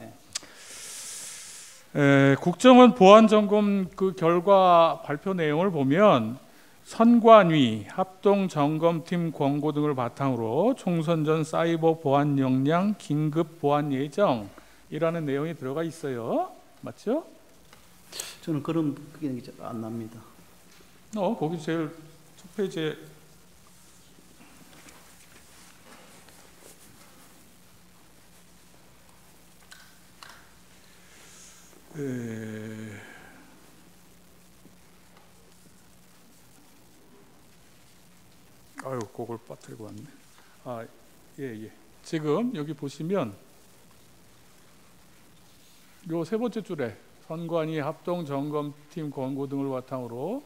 국정원 보안 점검 그 결과 발표 내용을 보면 선관위, 합동점검팀 권고 등을 바탕으로 총선 전 사이버 보안 역량 긴급 보안 예정이라는 내용이 들어가 있어요. 맞죠? 저는 그런 그게 안 납니다. 거기 제일 첫 페이지에 그걸 빠뜨리고 왔네. 예. 지금 여기 보시면 요 세 번째 줄에 선관위 합동 점검팀 권고 등을 바탕으로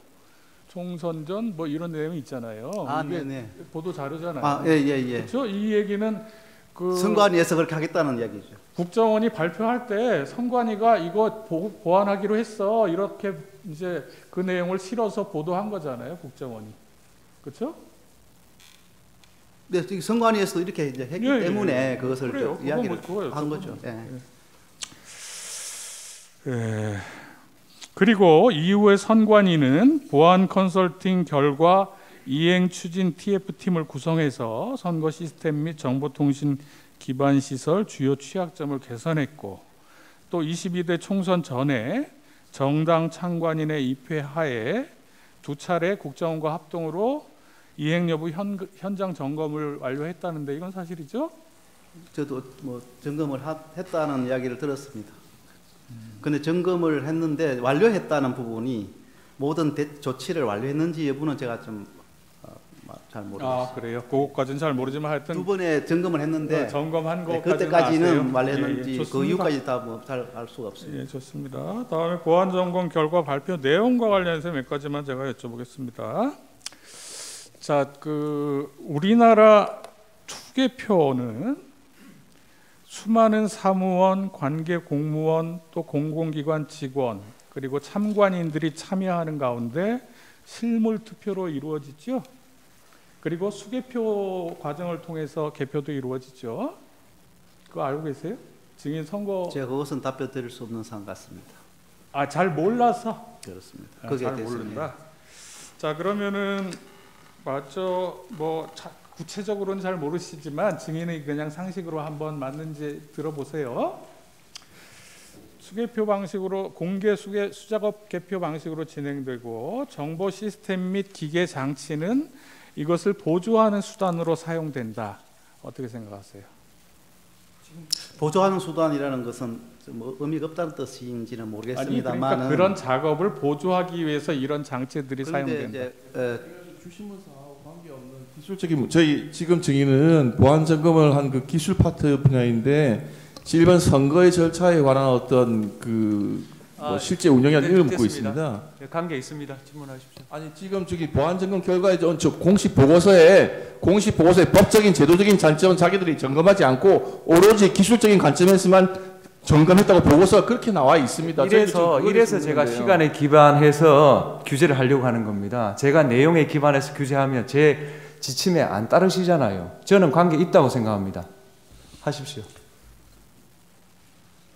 총선 전 뭐 이런 내용이 있잖아요. 아, 이게 네네. 보도 자료잖아요. 아, 예, 예, 예. 그렇죠? 이 얘기는 그 선관위에서 그렇게 하겠다는 이야기죠. 국정원이 발표할 때 선관위가 이거 보완하기로 했어. 이렇게 이제 그 내용을 실어서 보도한 거잖아요. 국정원이. 그렇죠? 네, 지금 선관위에서도 이렇게 이제 했기 예, 때문에 예. 그것을 그래요. 좀 이야기를 그건 뭐 그거예요. 한 거죠. 예. 예. 그리고 이후에 선관위는 보안 컨설팅 결과 이행 추진 TF팀을 구성해서 선거 시스템 및 정보통신 기반 시설 주요 취약점을 개선했고, 또 22대 총선 전에 정당 참관인의 입회 하에 2차례 국정원과 합동으로 이행 여부 현장 점검을 완료했다는데 이건 사실이죠? 저도 뭐 점검을 했다는 이야기를 들었습니다. 근데 점검을 했는데 완료했다는 부분이 모든 조치를 완료했는지 여부는 제가 좀 잘 모르겠어요. 아, 그래요? 그것까지는 잘 모르지만 하여튼 두 번에 점검을 했는데 점검한 네, 것까지는 그때까지는 아세요? 완료했는지 예, 예, 그 좋습니다. 이유까지 다 뭐 잘 알 수가 없습니다. 예, 좋습니다. 다음에 보안 점검 결과 발표 내용과 관련해서 몇 가지만 제가 여쭤보겠습니다. 자, 그 우리나라 투개표는 수많은 사무원, 관계 공무원, 또 공공기관 직원, 그리고 참관인들이 참여하는 가운데 실물 투표로 이루어지죠. 그리고 수개표 과정을 통해서 개표도 이루어지죠. 그거 알고 계세요? 증인 선거 제가 그것은 답변 드릴 수 없는 사안 같습니다. 잘 몰라서 그렇습니다. 아, 그게 잘 됐습니다. 모른다. 자, 그러면은 맞죠? 뭐 구체적으로는 잘 모르시지만 증인이 그냥 상식으로 한번 맞는지 들어보세요. 수개표 방식으로 공개 수작업 개표 방식으로 진행되고, 정보 시스템 및 기계 장치는 이것을 보조하는 수단으로 사용된다. 어떻게 생각하세요? 보조하는 수단이라는 것은 뭐 의미가 없다는 뜻인지는 아니, 모르겠습니다만 그러니까 그런 작업을 보조하기 위해서 이런 장치들이 사용된다. 이제 주신문사하고 관계없는 기술적인 저희 지금 증인은 보안 점검을 한 그 기술 파트 분야인데 일반 선거의 절차에 관한 어떤 실제 운영에 대한 의문을 묻고 있습니다. 네, 관계 있습니다. 질문하십시오. 아니 지금 저기 보안 점검 결과에 저 공식 보고서에 법적인 제도적인 관점은 자기들이 점검하지 않고 오로지 기술적인 관점에서만 점검했다고 보고서가 그렇게 나와 있습니다. 이래서 제가 시간에 기반해서 규제를 하려고 하는 겁니다. 제가 내용에 기반해서 규제하면 제 지침에 안 따르시잖아요. 저는 관계 있다고 생각합니다. 하십시오.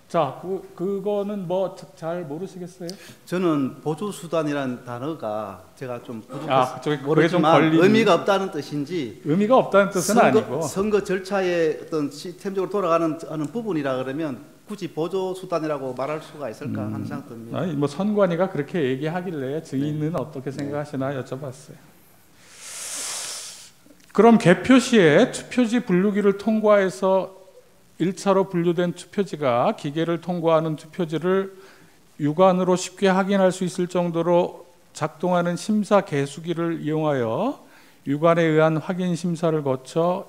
자, 그거는 뭐 잘 모르시겠어요? 저는 보조 수단이라는 단어가 제가 좀 그게 좀 모르지만 걸리는 의미가 없다는 뜻인지 의미가 없다는 뜻은 아니고 선거 절차의 어떤 시스템적으로 돌아가는 부분이라 그러면 굳이 보조 수단이라고 말할 수가 있을까 하는 생각 듭니다. 아니, 뭐 선관위가 그렇게 얘기하길래 증인은 어떻게 생각하시나 여쭤봤어요. 그럼 개표 시에 투표지 분류기를 통과해서 1차로 분류된 투표지가 기계를 통과하는 투표지를 육안으로 쉽게 확인할 수 있을 정도로 작동하는 심사 개수기를 이용하여 육안에 의한 확인 심사를 거쳐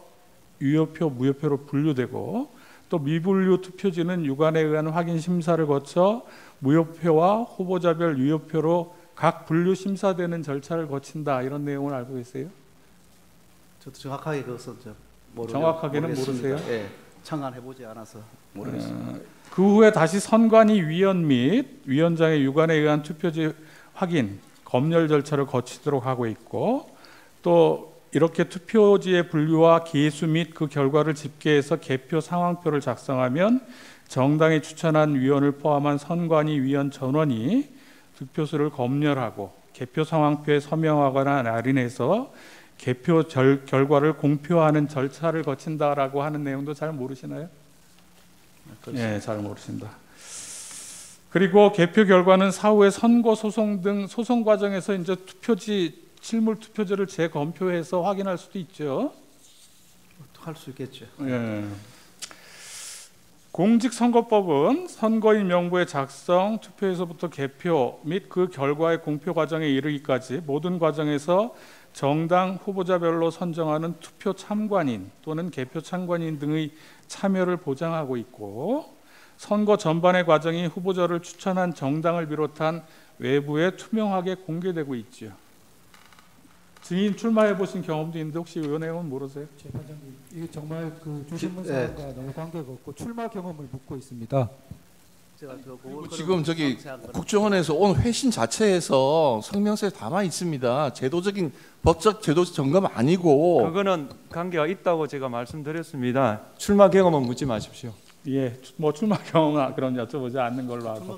유효표, 무효표로 분류되고, 또 미분류 투표지는 육안에 의한 확인 심사를 거쳐 무효표와 후보자별 유효표로 각 분류 심사되는 절차를 거친다. 이런 내용을 알고 계세요? 저도 정확하게 그것은 정확하게는 모르세요? 예, 청안해보지 않아서 모르겠습니다. 그 후에 다시 선관위 위원 및 위원장의 육안에 의한 투표지 확인, 검열 절차를 거치도록 하고 있고, 또 이렇게 투표지의 분류와 개수 및 그 결과를 집계해서 개표 상황표를 작성하면 정당이 추천한 위원을 포함한 선관위 위원 전원이 득표수를 검열하고 개표 상황표에 서명하거나 날인해서 개표 결과를 공표하는 절차를 거친다라고 하는 내용도 잘 모르시나요? 네, 잘 모르신다. 그리고 개표 결과는 사후에 선거 소송 등 소송 과정에서 이제 투표지 실물 투표지를 재검표해서 확인할 수도 있죠. 할 수 있겠죠. 예. 공직선거법은 선거인 명부의 작성, 투표에서부터 개표 및 그 결과의 공표 과정에 이르기까지 모든 과정에서 정당 후보자별로 선정하는 투표 참관인 또는 개표 참관인 등의 참여를 보장하고 있고, 선거 전반의 과정이 후보자를 추천한 정당을 비롯한 외부에 투명하게 공개되고 있죠. 증인 출마해 보신 경험도 있는데 혹시 이 내용은 모르세요? 재판장님, 이게 정말 그 주신문 사항과 너무 관계가 없고 출마 경험을 묻고 있습니다. 제가 그리고 지금 저기 국정원에서 온 회신 자체에서 성명서에 담아 있습니다. 제도적인 법적 제도 점검 아니고 그거는 관계가 있다고 제가 말씀드렸습니다. 출마 경험은 묻지 마십시오. 예, 뭐 출마 경험 그런 여쭤보지 않는 걸로 하고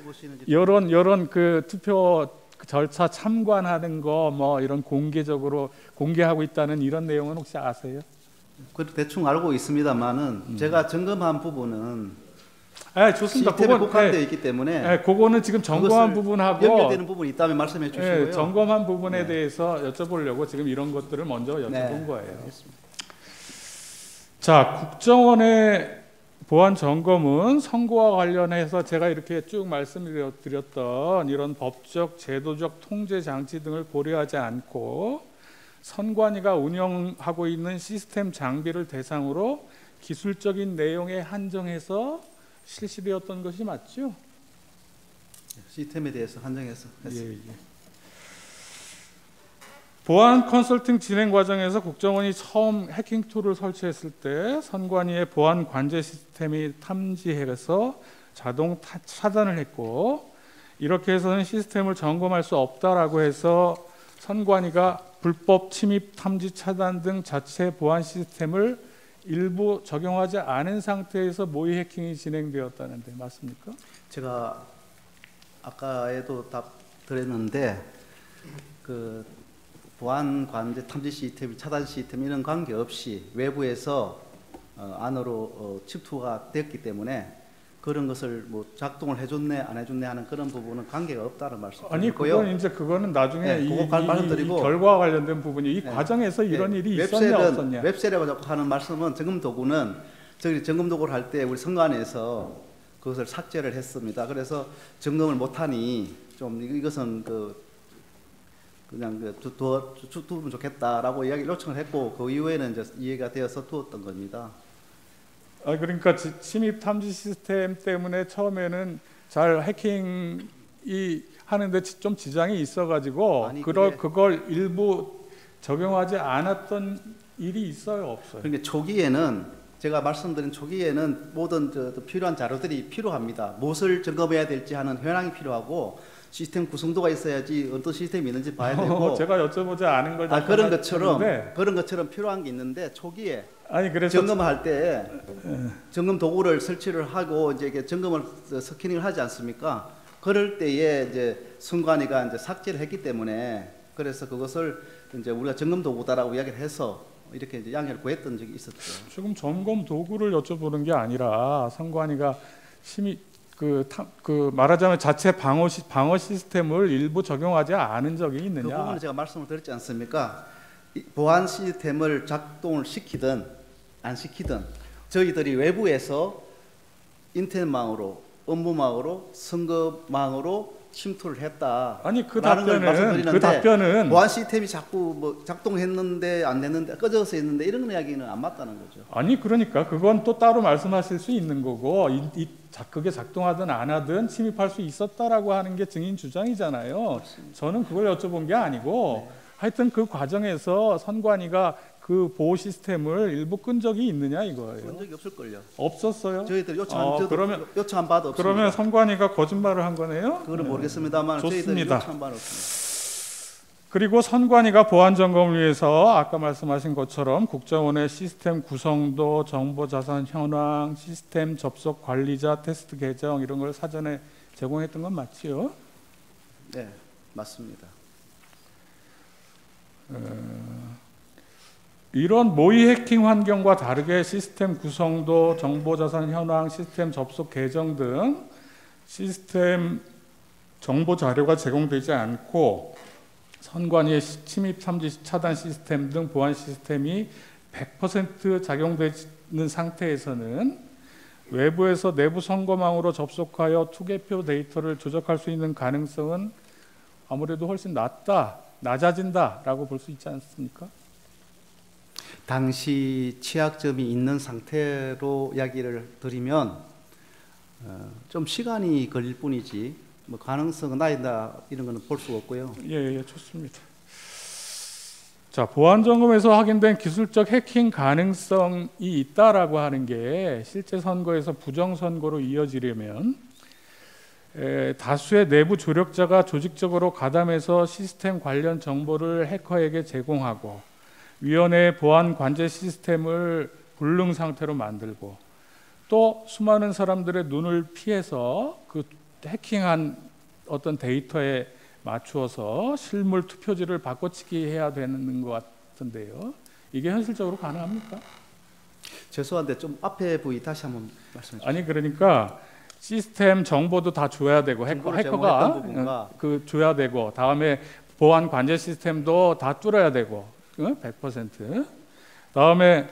보시는지 이런 그 투표 절차 참관하는 거 뭐 이런 공개적으로 공개하고 있다는 이런 내용은 혹시 아세요? 그 대충 알고 있습니다만은 제가 점검한 부분은 좋습니다. 시스템에 그건 국한되어 있기 때문에 그거는 지금 점검한 부분하고 연결되는 부분이 있다면 말씀해 주시고요. 점검한 부분에 대해서 여쭤보려고 지금 이런 것들을 먼저 여쭤본 거예요. 알겠습니다. 자, 국정원의 보안 점검은 선거와 관련해서 제가 이렇게 쭉 말씀드렸던 이런 법적, 제도적 통제 장치 등을 고려하지 않고 선관위가 운영하고 있는 시스템 장비를 대상으로 기술적인 내용에 한정해서 실시되었던 것이 맞죠? 시스템에 대해서 한정해서 했습니다. 예. 보안 컨설팅 진행 과정에서 국정원이 처음 해킹 툴을 설치했을 때 선관위의 보안 관제 시스템이 탐지해서 자동 차단을 했고, 이렇게 해서는 시스템을 점검할 수 없다라고 해서 선관위가 불법 침입 탐지 차단 등 자체 보안 시스템을 일부 적용하지 않은 상태에서 모의 해킹이 진행되었다는데 맞습니까? 제가 아까에도 답 드렸는데 그 보안 관제 탐지 시스템, 차단 시스템 이런 관계 없이 외부에서 안으로 침투가 됐기 때문에 그런 것을 뭐 작동을 해줬네 안 해줬네 하는 그런 부분은 관계가 없다는 말씀드리고요. 아니 그거는 나중에 네, 이 말씀드리고 결과와 관련된 부분이 이 네. 과정에서 이런 일이 있었냐 없었냐. 웹셀이라고 자꾸 하는 말씀은 점검 도구는 저희 점검 도구를 할 때 우리 선관위에서 그것을 삭제를 했습니다. 그래서 점검을 못하니 좀 이것은 그냥 두면 좋겠다라고 이야기 요청을 했고 그 이후에는 이제 이해가 되어서 두었던 겁니다. 그러니까 침입 탐지 시스템 때문에 처음에는 잘 해킹이 하는데 좀 지장이 있어가지고 그걸 일부 적용하지 않았던 일이 있어요, 없어요? 그러니까 초기에는 제가 말씀드린 초기에는 모든 필요한 자료들이 필요합니다. 무엇을 점검해야 될지 하는 현황이 필요하고 시스템 구성도가 있어야지 어떤 시스템이 있는지 봐야 되고 제가 여쭤보지 않은 걸 그런 것처럼 필요한 게 있는데 초기에 그래서 점검할 때 점검 도구를 설치를 하고 이제 점검을 스캐닝을 하지 않습니까? 그럴 때에 이제 선관위가 이제 삭제를 했기 때문에 그래서 그것을 이제 우리가 점검 도구다라고 이야기를 해서 이렇게 이제 양해를 구했던 적이 있었죠. 지금 점검 도구를 여쭤보는 게 아니라 선관위가 말하자면 자체 방어 시스템을 일부 적용하지 않은 적이 있느냐? 그 부분은 제가 말씀을 드렸지 않습니까? 보안 시스템을 작동을 시키든 안 시키든 저희들이 외부에서 인터넷망으로, 업무망으로, 선거망으로 침투를 했다. 아니 그 답변은 보안 시스템이 자꾸 뭐 작동했는데 안 됐는데 꺼져서 했는데 이런 이야기는 안 맞다는 거죠. 아니 그러니까 그건 또 따로 말씀하실 수 있는 거고 그게 작동하든 안 하든 침입할 수 있었다라고 하는 게 증인 주장이잖아요. 맞습니다. 저는 그걸 여쭤본 게 아니고 하여튼 그 과정에서 선관위가 그 보호 시스템을 일부 끈 적이 있느냐 이거예요. 끈 적이 없을걸요. 없었어요? 저희들 요청한 바도 없습니다. 그러면 선관위가 거짓말을 한 거네요? 그거는 모르겠습니다만 저희들이 요청한 바는 없습니다. 그리고 선관위가 보안 점검을 위해서 아까 말씀하신 것처럼 국정원의 시스템 구성도, 정보 자산 현황, 시스템 접속 관리자 테스트 계정 이런 걸 사전에 제공했던 건 맞지요? 네, 맞습니다. 이런 모의 해킹 환경과 다르게 시스템 구성도, 정보 자산 현황, 시스템 접속 계정 등 시스템 정보 자료가 제공되지 않고 선관위의 침입 탐지 차단 시스템 등 보안 시스템이 100% 작용되는 상태에서는 외부에서 내부 선거망으로 접속하여 투개표 데이터를 조작할 수 있는 가능성은 아무래도 훨씬 낮아진다라고 볼 수 있지 않습니까? 당시 취약점이 있는 상태로 이야기를 드리면 좀 시간이 걸릴 뿐이지 뭐 가능성은 나이다 이런 거는 볼 수가 없고요. 예, 좋습니다. 자, 보안 점검에서 확인된 기술적 해킹 가능성이 있다라고 하는 게 실제 선거에서 부정 선거로 이어지려면 다수의 내부 조력자가 조직적으로 가담해서 시스템 관련 정보를 해커에게 제공하고 위원회의 보안 관제 시스템을 불능 상태로 만들고 또 수많은 사람들의 눈을 피해서 그 해킹한 어떤 데이터에 맞추어서 실물 투표지를 바꿔치기 해야 되는 것 같은데요. 이게 현실적으로 가능합니까? 죄송한데 좀 앞에 부위 다시 한번 말씀해 주세요. 아니 그러니까 시스템 정보도 다 줘야 되고 해커가 그 줘야 되고 다음에 보안 관제 시스템도 다 뚫어야 되고 100%. 다음에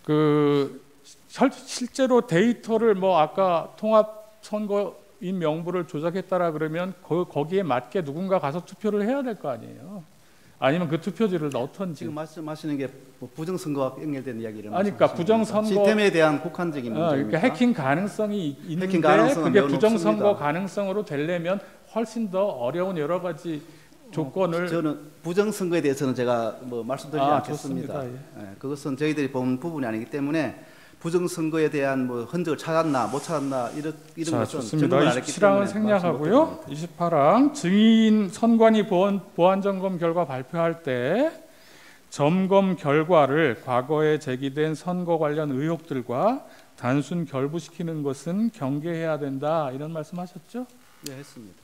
그 실제로 데이터를 뭐 아까 통합 선거인 명부를 조작했다라 그러면 거기에 맞게 누군가 가서 투표를 해야 될 거 아니에요. 아니면 그 투표지를 넣던지. 지금 말씀하시는 게 뭐 부정선거와 연결된 이야기를 아니, 그러니까 부정선거 시스템에 대한 국한적인 문제입니까? 그러니까 해킹 가능성이 있는데 해킹 가능성은 그게 매우 부정선거 높습니다. 가능성으로 되려면 훨씬 더 어려운 여러 가지 조건을 저는 부정선거에 대해서는 제가 뭐 말씀드리지 않겠습니다. 좋습니다. 예. 그것은 저희들이 본 부분이 아니기 때문에 부정선거에 대한 뭐 흔적을 찾았나 못 찾았나 이런 자, 것은 좋습니다. 증거를 안 했기 27항은 때문에 생략하고요. 28항 증인 선관위 보안 점검 결과 발표할 때 점검 결과를 과거에 제기된 선거 관련 의혹들과 단순 결부시키는 것은 경계해야 된다. 이런 말씀하셨죠? 네, 했습니다.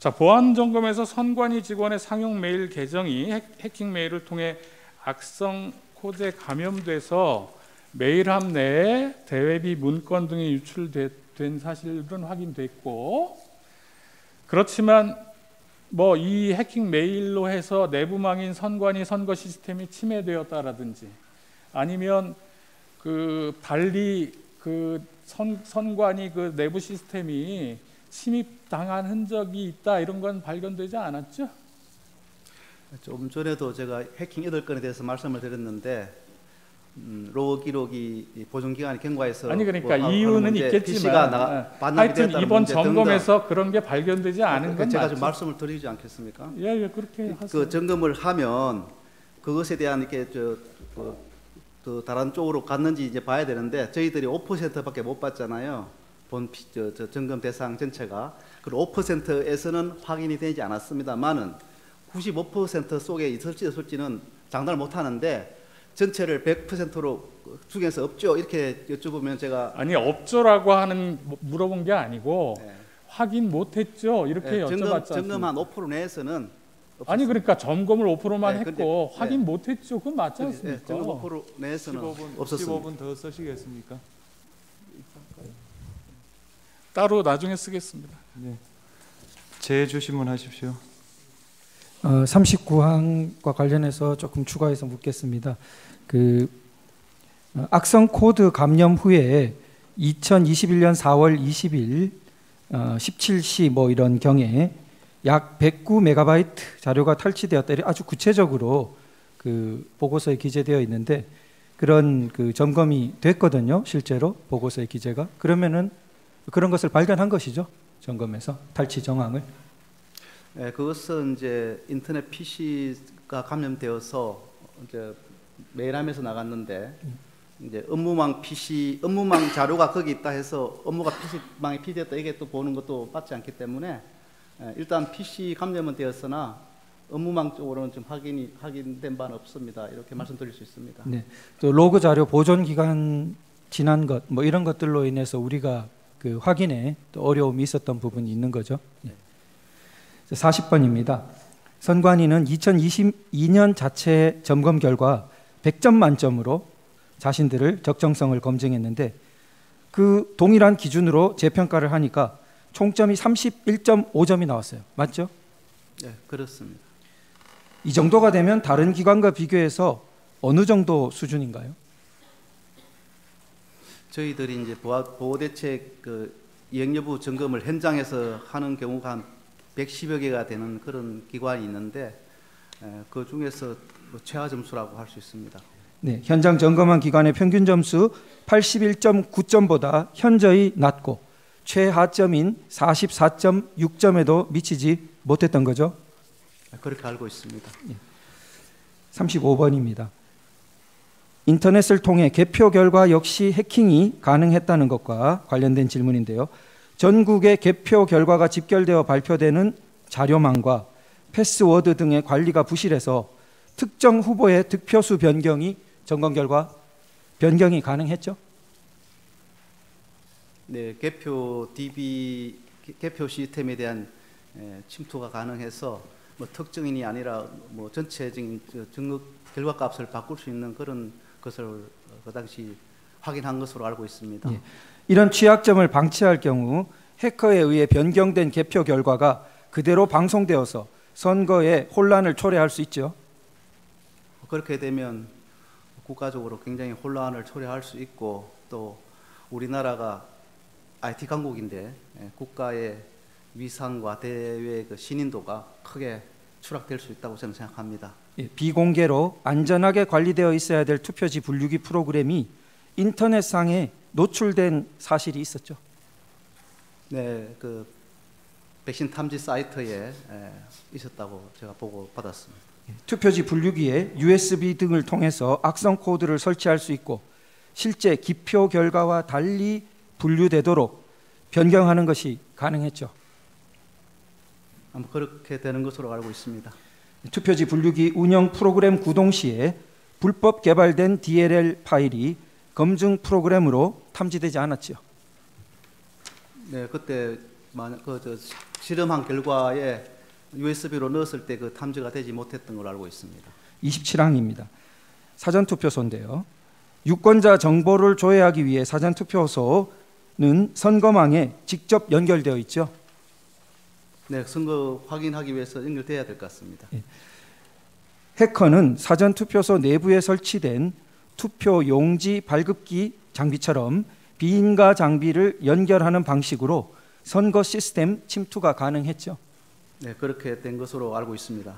자, 보안 점검에서 선관위 직원의 상용 메일 계정이 해킹 메일을 통해 악성 코드에 감염돼서 메일함 내에 대외비 문건 등이 유출된 사실은 확인됐고, 그렇지만 뭐 이 해킹 메일로 해서 내부망인 선관위 선거 시스템이 침해되었다라든지 아니면 그 달리 그 선관위 그 내부 시스템이 침입당한 흔적이 있다 이런 건 발견되지 않았죠? 좀 전에도 제가 해킹 8건에 대해서 말씀을 드렸는데 로그 기록이 보존기간이 경과해서 아니 그러니까 뭐 이유는 문제, 있겠지만 PC가 반납이 하여튼 되었다는 이번 문제 점검에서 그런 게 발견되지 않은 건 제가 맞죠? 좀 말씀을 드리지 않겠습니까? 예, 그렇게 하세요. 그 점검을 하면 그것에 대한 이렇게 또 다른 쪽으로 갔는지 이제 봐야 되는데 저희들이 5%밖에 못 받잖아요. 본 점검 대상 전체가. 그리고 5%에서는 확인이 되지 않았습니다만은 95% 속에 있을지 없을지는 장담을 못 하는데 전체를 100%로 중에서 없죠. 이렇게 여쭤보면 제가 아니 없죠라고 하는 물어본 게 아니고 네. 확인 못했죠 이렇게 여쭤봤지 점검한 5% 내에서는 없었습니다. 아니 그러니까 점검을 5%만 네, 했고 근데, 확인 못했죠. 그건 맞지 네, 않습니까? 점검 5% 내에서는 15분, 없었습니다. 15분 더 쓰시겠습니까? 따로 나중에 쓰겠습니다. 네. 재주신문 하십시오. 39항과 관련해서 조금 추가해서 묻겠습니다. 악성 코드 감염 후에 2021년 4월 20일 17시 뭐 이런 경에 약 109MB 자료가 탈취되었다. 아주 구체적으로 그 보고서에 기재되어 있는데 그런 그 점검이 됐거든요. 실제로 보고서의 기재가. 그러면은 그런 것을 발견한 것이죠. 점검에서 탈취 정황을. 네, 그것은 이제 인터넷 PC가 감염되어서 이제 메일함에서 나갔는데 이제 업무망 PC, 업무망 자료가 거기 있다 해서 업무가 PC망에 피되었다 이게 또 보는 것도 맞지 않기 때문에 일단 PC 감염은 되었으나 업무망 쪽으로는 좀 확인된 바는 없습니다. 이렇게 말씀드릴 수 있습니다. 네, 또 로그 자료 보존 기간 지난 것 뭐 이런 것들로 인해서 우리가 그 확인에 또 어려움이 있었던 부분이 있는 거죠. 네. 40번입니다. 선관위는 2022년 자체 점검 결과 100점 만점으로 자신들을 적정성을 검증했는데 그 동일한 기준으로 재평가를 하니까 총점이 31.5점이 나왔어요. 맞죠? 네, 그렇습니다. 이 정도가 되면 다른 기관과 비교해서 어느 정도 수준인가요? 저희들이 이제 보호대책 그 이행 여부 점검을 현장에서 하는 경우가 한 110여 개가 되는 그런 기관이 있는데 그 중에서 뭐 최하 점수라고 할 수 있습니다. 네, 현장 점검한 기관의 평균 점수 81.9점보다 현저히 낮고 최하점인 44.6점에도 미치지 못했던 거죠. 그렇게 알고 있습니다. 35번입니다. 인터넷을 통해 개표 결과 역시 해킹이 가능했다는 것과 관련된 질문인데요. 전국의 개표 결과가 집결되어 발표되는 자료망과 패스워드 등의 관리가 부실해서 특정 후보의 득표수 변경이 점검 결과 변경이 가능했죠? 네, 개표 DB 개표 시스템에 대한 침투가 가능해서 뭐 특정인이 아니라 뭐 전체적인 등록 결과값을 바꿀 수 있는 그런 것을 그 당시 확인한 것으로 알고 있습니다. 예. 이런 취약점을 방치할 경우 해커에 의해 변경된 개표 결과가 그대로 방송되어서 선거에 혼란을 초래할 수 있죠. 그렇게 되면 국가적으로 굉장히 혼란을 초래할 수 있고 또 우리나라가 IT 강국인데 국가의 위상과 대외 그 신인도가 크게 추락될 수 있다고 저는 생각합니다. 예, 비공개로 안전하게 관리되어 있어야 될 투표지 분류기 프로그램이 인터넷상에 노출된 사실이 있었죠. 네, 그 백신 탐지 사이트에 있었다고 제가 보고 받았습니다. 투표지 분류기에 USB 등을 통해서 악성 코드를 설치할 수 있고 실제 기표 결과와 달리 분류되도록 변경하는 것이 가능했죠. 아마 그렇게 되는 것으로 알고 있습니다. 투표지 분류기 운영 프로그램 구동 시에 불법 개발된 DLL 파일이 검증 프로그램으로 탐지되지 않았죠. 네, 그때 만약 실험한 결과에 USB로 넣었을 때 그 탐지가 되지 못했던 걸로 알고 있습니다. 27항입니다. 사전투표소인데요. 유권자 정보를 조회하기 위해 사전투표소는 선거망에 직접 연결되어 있죠. 네, 선거 확인하기 위해서 연결돼야 될 것 같습니다. 예. 해커는 사전투표소 내부에 설치된 투표 용지 발급기 장비처럼 비인가 장비를 연결하는 방식으로 선거 시스템 침투가 가능했죠. 네, 그렇게 된 것으로 알고 있습니다.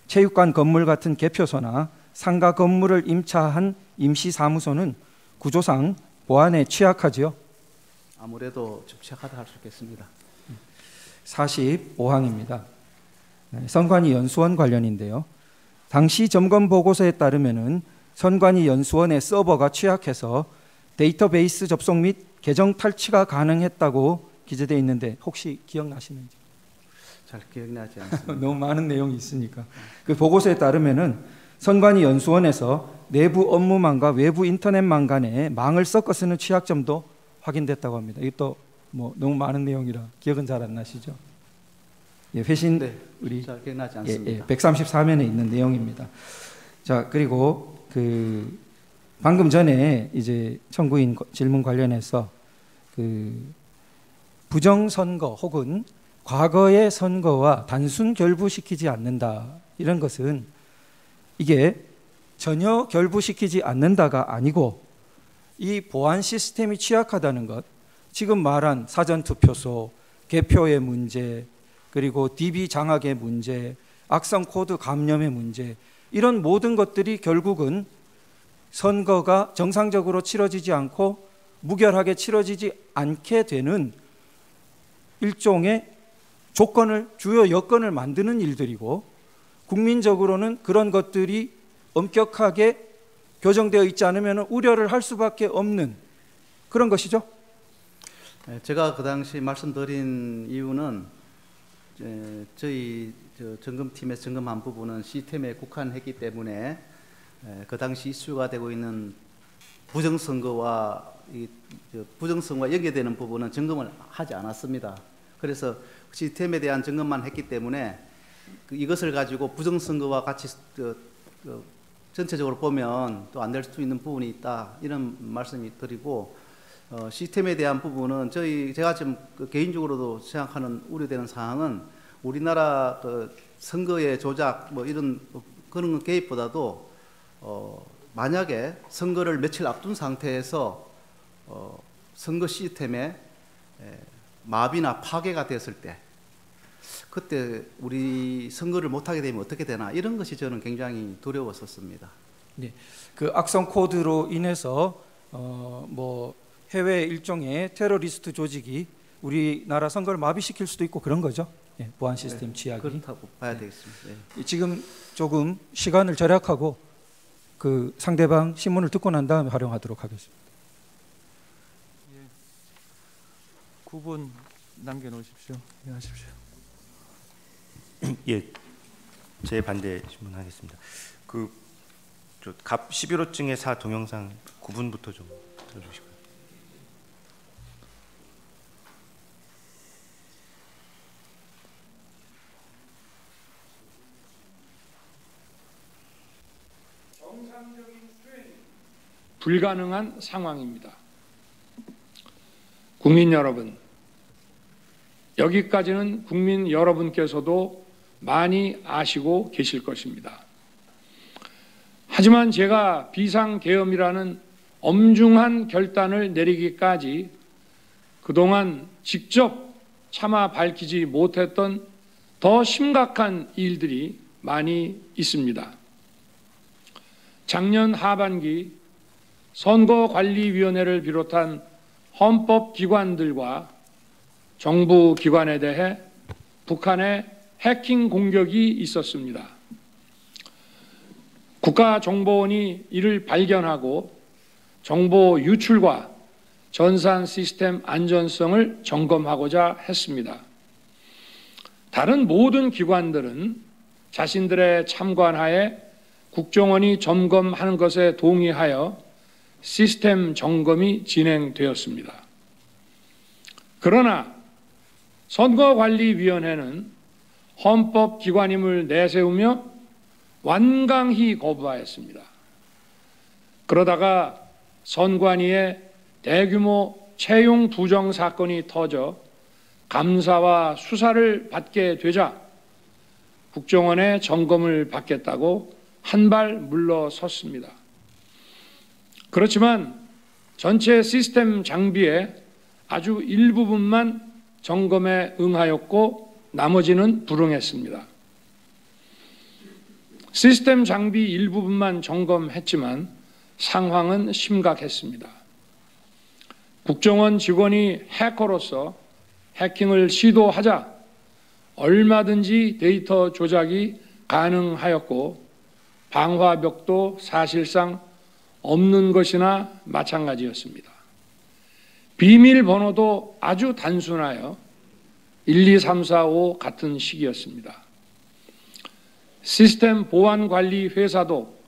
체육관 건물 같은 개표소나 상가 건물을 임차한 임시사무소는 구조상 보안에 취약하지요. 아무래도 좀 취약하다 할 수 있겠습니다. 45항입니다. 선관위 연수원 관련인데요. 당시 점검 보고서에 따르면은 선관위 연수원의 서버가 취약해서 데이터베이스 접속 및 계정 탈취가 가능했다고 기재되어 있는데 혹시 기억나시는지? 잘 기억나지 않습니다. 너무 많은 내용이 있으니까. 그 보고서에 따르면은 선관위 연수원에서 내부 업무망과 외부 인터넷망 간에 망을 섞어 쓰는 취약점도 확인됐다고 합니다. 이것도 뭐 너무 많은 내용이라 기억은 잘 안 나시죠? 예, 회신 네, 우리 잘 기억나지 않습니다. 134면에 있는 내용입니다. 자, 그리고 그 방금 전에 이제 청구인 질문 관련해서 그 부정선거 혹은 과거의 선거와 단순 결부시키지 않는다 이런 것은 이게 전혀 결부시키지 않는다가 아니고 이 보안 시스템이 취약하다는 것, 지금 말한 사전투표소, 개표의 문제, 그리고 DB 장악의 문제, 악성 코드 감염의 문제, 이런 모든 것들이 결국은 선거가 정상적으로 치러지지 않고 무결하게 치러지지 않게 되는 일종의 조건을, 주요 여건을 만드는 일들이고, 국민적으로는 그런 것들이 엄격하게 교정되어 있지 않으면 우려를 할 수밖에 없는 그런 것이죠. 제가 그 당시 말씀드린 이유는 저희 점검팀에서 점검한 부분은 시스템에 국한했기 때문에 그 당시 이슈가 되고 있는 부정선거와 연계되는 부분은 점검을 하지 않았습니다. 그래서 시스템에 대한 점검만 했기 때문에 이것을 가지고 부정선거와 같이 전체적으로 보면 또 안 될 수 있는 부분이 있다, 이런 말씀이 드리고, 시스템에 대한 부분은 제가 지금 개인적으로도 생각하는 우려되는 사항은 우리나라 선거의 조작 뭐 이런 그런 개입보다도 만약에 선거를 며칠 앞둔 상태에서 선거 시스템에 마비나 파괴가 됐을 때 그때 우리 선거를 못하게 되면 어떻게 되나, 이런 것이 저는 굉장히 두려웠었습니다. 그 악성 코드로 인해서 뭐 해외 일종의 테러리스트 조직이 우리나라 선거를 마비시킬 수도 있고 그런 거죠. 예, 보안 시스템 취약이. 그렇다고 봐야 되겠습니다. 예. 지금 조금 시간을 절약하고 그 상대방 신문을 듣고 난 다음에 활용하도록 하겠습니다. 9분 남겨놓으십시오. 예, 하십시오. 예, 제 반대 질문하겠습니다. 갑 11호증의 4 동영상 9분부터 좀 들어주시고요. 불가능한 상황입니다. 국민 여러분, 여기까지는 국민 여러분께서도 많이 아시고 계실 것입니다. 하지만 제가 비상계엄이라는 엄중한 결단을 내리기까지 그동안 직접 차마 밝히지 못했던 더 심각한 일들이 많이 있습니다. 작년 하반기 선거관리위원회를 비롯한 헌법기관들과 정부기관에 대해 북한의 해킹 공격이 있었습니다. 국가정보원이 이를 발견하고 정보 유출과 전산 시스템 안전성을 점검하고자 했습니다. 다른 모든 기관들은 자신들의 참관하에 국정원이 점검하는 것에 동의하여 시스템 점검이 진행되었습니다. 그러나 선거관리위원회는 헌법기관임을 내세우며 완강히 거부하였습니다. 그러다가 선관위의 대규모 채용 부정 사건이 터져 감사와 수사를 받게 되자 국정원의 점검을 받겠다고 한 발 물러섰습니다. 그렇지만 전체 시스템 장비의 아주 일부분만 점검에 응하였고 나머지는 불응했습니다. 시스템 장비 일부분만 점검했지만 상황은 심각했습니다. 국정원 직원이 해커로서 해킹을 시도하자 얼마든지 데이터 조작이 가능하였고 방화벽도 사실상 없는 것이나 마찬가지였습니다. 비밀번호도 아주 단순하여 1, 2, 3, 4, 5 같은 식이었습니다. 시스템 보안관리 회사도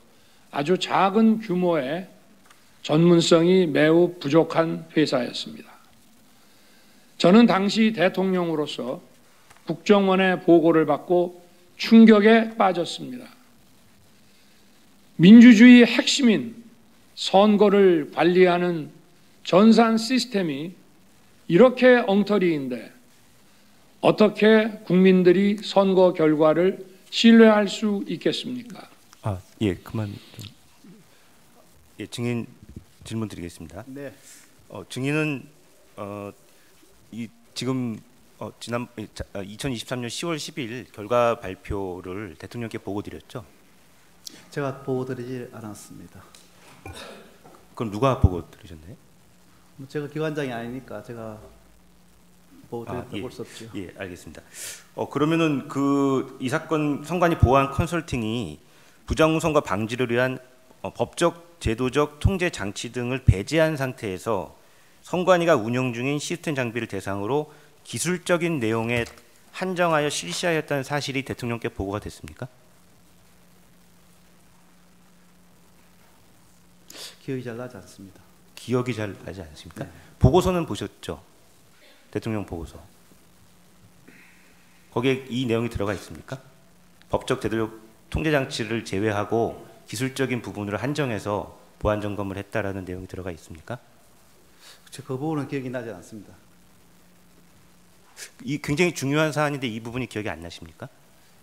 아주 작은 규모의 전문성이 매우 부족한 회사였습니다. 저는 당시 대통령으로서 국정원의 보고를 받고 충격에 빠졌습니다. 민주주의의 핵심인 선거를 관리하는 전산 시스템이 이렇게 엉터리인데 어떻게 국민들이 선거 결과를 신뢰할 수 있겠습니까? 예, 그만 좀. 예, 증인 질문 드리겠습니다. 네. 증인은 지금 지난 2023년 10월 10일 결과 발표를 대통령께 보고 드렸죠? 제가 보고 드리지 않았습니다. 그럼 누가 보고 들으셨나요? 제가 기관장이 아니니까 제가 보고 드렸다고 예. 볼 수 없죠. 예, 알겠습니다. 그러면은 이 사건 선관위 보안 컨설팅이 부정선거 방지를 위한 법적, 제도적 통제 장치 등을 배제한 상태에서 선관위가 운영 중인 시스템 장비를 대상으로 기술적인 내용에 한정하여 실시하였다는 사실이 대통령께 보고가 됐습니까? 기억이 잘 나지 않습니다. 기억이 잘 나지 않습니까? 네. 보고서는 보셨죠? 대통령 보고서. 거기에 이 내용이 들어가 있습니까? 법적 제도적 통제 장치를 제외하고 기술적인 부분으로 한정해서 보안 점검을 했다라는 내용이 들어가 있습니까? 그 부분은 기억이 나지 않습니다. 이 굉장히 중요한 사안인데 이 부분이 기억이 안 나십니까?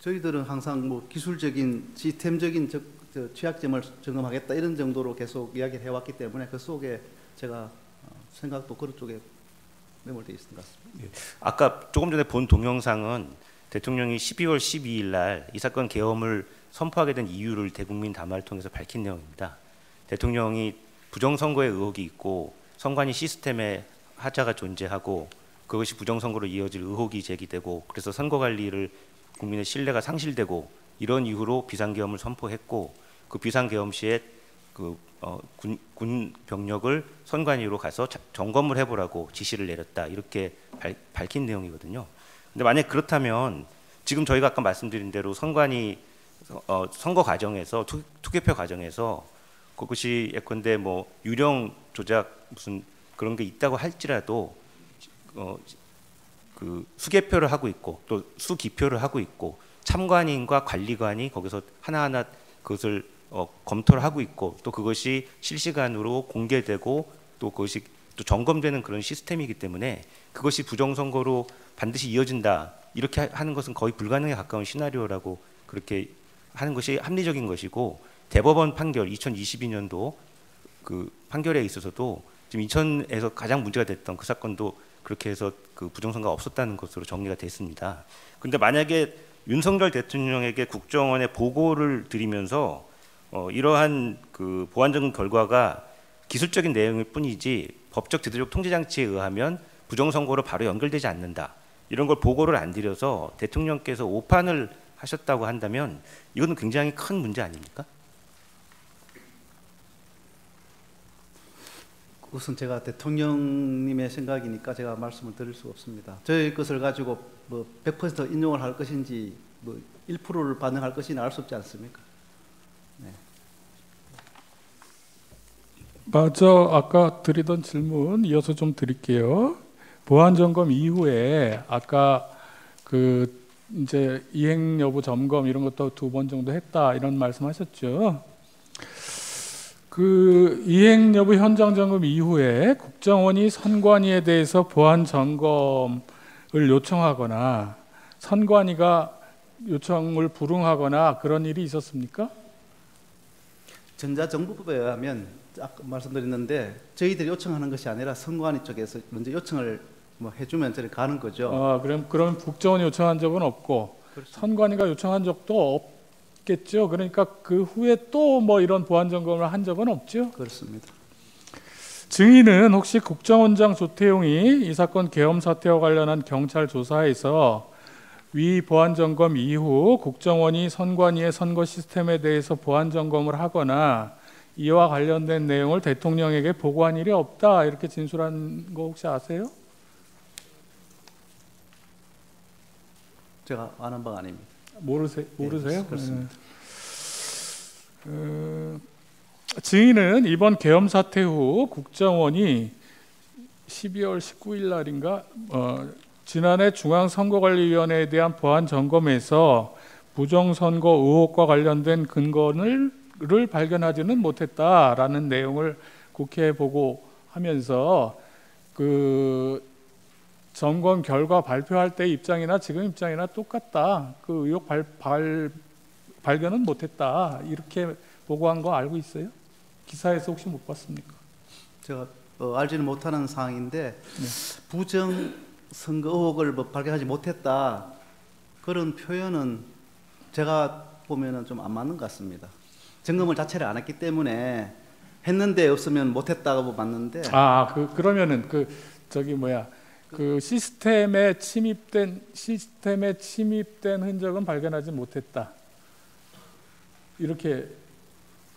저희들은 항상 뭐 기술적인 시스템적인 취약점을 점검하겠다 이런 정도로 계속 이야기를 해왔기 때문에 그 속에 제가 생각도 그런 쪽에 매몰되어 있는 것 같습니다. 아까 조금 전에 본 동영상은 대통령이 12월 12일 날 이 사건 계엄을 선포하게 된 이유를 대국민 담화를 통해서 밝힌 내용입니다. 대통령이 부정선거의 의혹이 있고 선관위 시스템에 하자가 존재하고 그것이 부정선거로 이어질 의혹이 제기되고 그래서 선거관리를 국민의 신뢰가 상실되고 이런 이유로 비상계엄을 선포했고 그 비상계엄 시에 군 병력을 선관위로 가서 점검을 해보라고 지시를 내렸다 이렇게 밝힌 내용이거든요. 근데 만약 그렇다면 지금 저희가 아까 말씀드린 대로 선관위 선거 과정에서 투개표 과정에서 그것이 예컨대 뭐 유령 조작 무슨 그런 게 있다고 할지라도 그 수개표를 하고 있고 또 수기표를 하고 있고 참관인과 관리관이 거기서 하나하나 그것을 검토를 하고 있고 또 그것이 실시간으로 공개되고 또 그것이 또 점검되는 그런 시스템이기 때문에 그것이 부정선거로 반드시 이어진다 이렇게 하는 것은 거의 불가능에 가까운 시나리오라고 그렇게 하는 것이 합리적인 것이고 대법원 판결 2022년도 그 판결에 있어서도 지금 인천에서 가장 문제가 됐던 그 사건도 그렇게 해서 그 부정선거가 없었다는 것으로 정리가 됐습니다. 그런데 만약에 윤석열 대통령에게 국정원에 보고를 드리면서 이러한 그 보안점검 결과가 기술적인 내용일 뿐이지 법적 제도적 통제 장치에 의하면 부정선거로 바로 연결되지 않는다. 이런 걸 보고를 안 드려서 대통령께서 오판을 하셨다고 한다면 이거는 굉장히 큰 문제 아닙니까? 우선 제가 대통령님의 생각이니까 제가 말씀을 드릴 수 없습니다. 저희 것을 가지고 뭐 100% 인용을 할 것인지 뭐 1%를 반영할 것인지 알 수 없지 않습니까? 네. 맞아. 아까 드리던 질문 이어서 좀 드릴게요. 보안 점검 이후에 아까 그 이제 이행 여부 점검 이런 것도 2번 정도 했다 이런 말씀하셨죠. 그 이행 여부 현장 점검 이후에 국정원이 선관위에 대해서 보안 점검을 요청하거나 선관위가 요청을 불응하거나 그런 일이 있었습니까? 전자정보법에 의하면 아까 말씀드렸는데 저희들이 요청하는 것이 아니라 선관위 쪽에서 먼저 요청을 뭐 해주면 저리 가는 거죠. 그럼 국정원이 요청한 적은 없고 그렇습니다. 선관위가 요청한 적도 없겠죠. 그러니까 그 후에 또 뭐 이런 보안 점검을 한 적은 없죠. 그렇습니다. 증인은 혹시 국정원장 조태용이 이 사건 계엄 사태와 관련한 경찰 조사에서 위 보안 점검 이후 국정원이 선관위의 선거 시스템에 대해서 보안 점검을 하거나 이와 관련된 내용을 대통령에게 보고한 일이 없다 이렇게 진술한 거 혹시 아세요? 제가 아는 바가 아닙니다. 모르세요? 네, 그렇습니다. 증인은 이번 계엄 사태 후 국정원이 12월 19일 날인가 지난해 중앙선거관리위원회에 대한 보안 점검에서 부정선거 의혹과 관련된 근거를 발견하지는 못했다라는 내용을 국회에 보고하면서 그 점검 결과 발표할 때 입장이나 지금 입장이나 똑같다. 그 의혹 발견은 못했다. 이렇게 보고한 거 알고 있어요? 기사에서 혹시 못 봤습니까? 제가 알지는 못하는 사항인데 부정 선거 의혹을 발견하지 못했다 그런 표현은 제가 보면은 좀 안 맞는 것 같습니다. 점검을 자체를 안 했기 때문에 했는데 없으면 못했다고 봤는데 그러면은 그 시스템에 침입된 흔적은 발견하지 못했다. 이렇게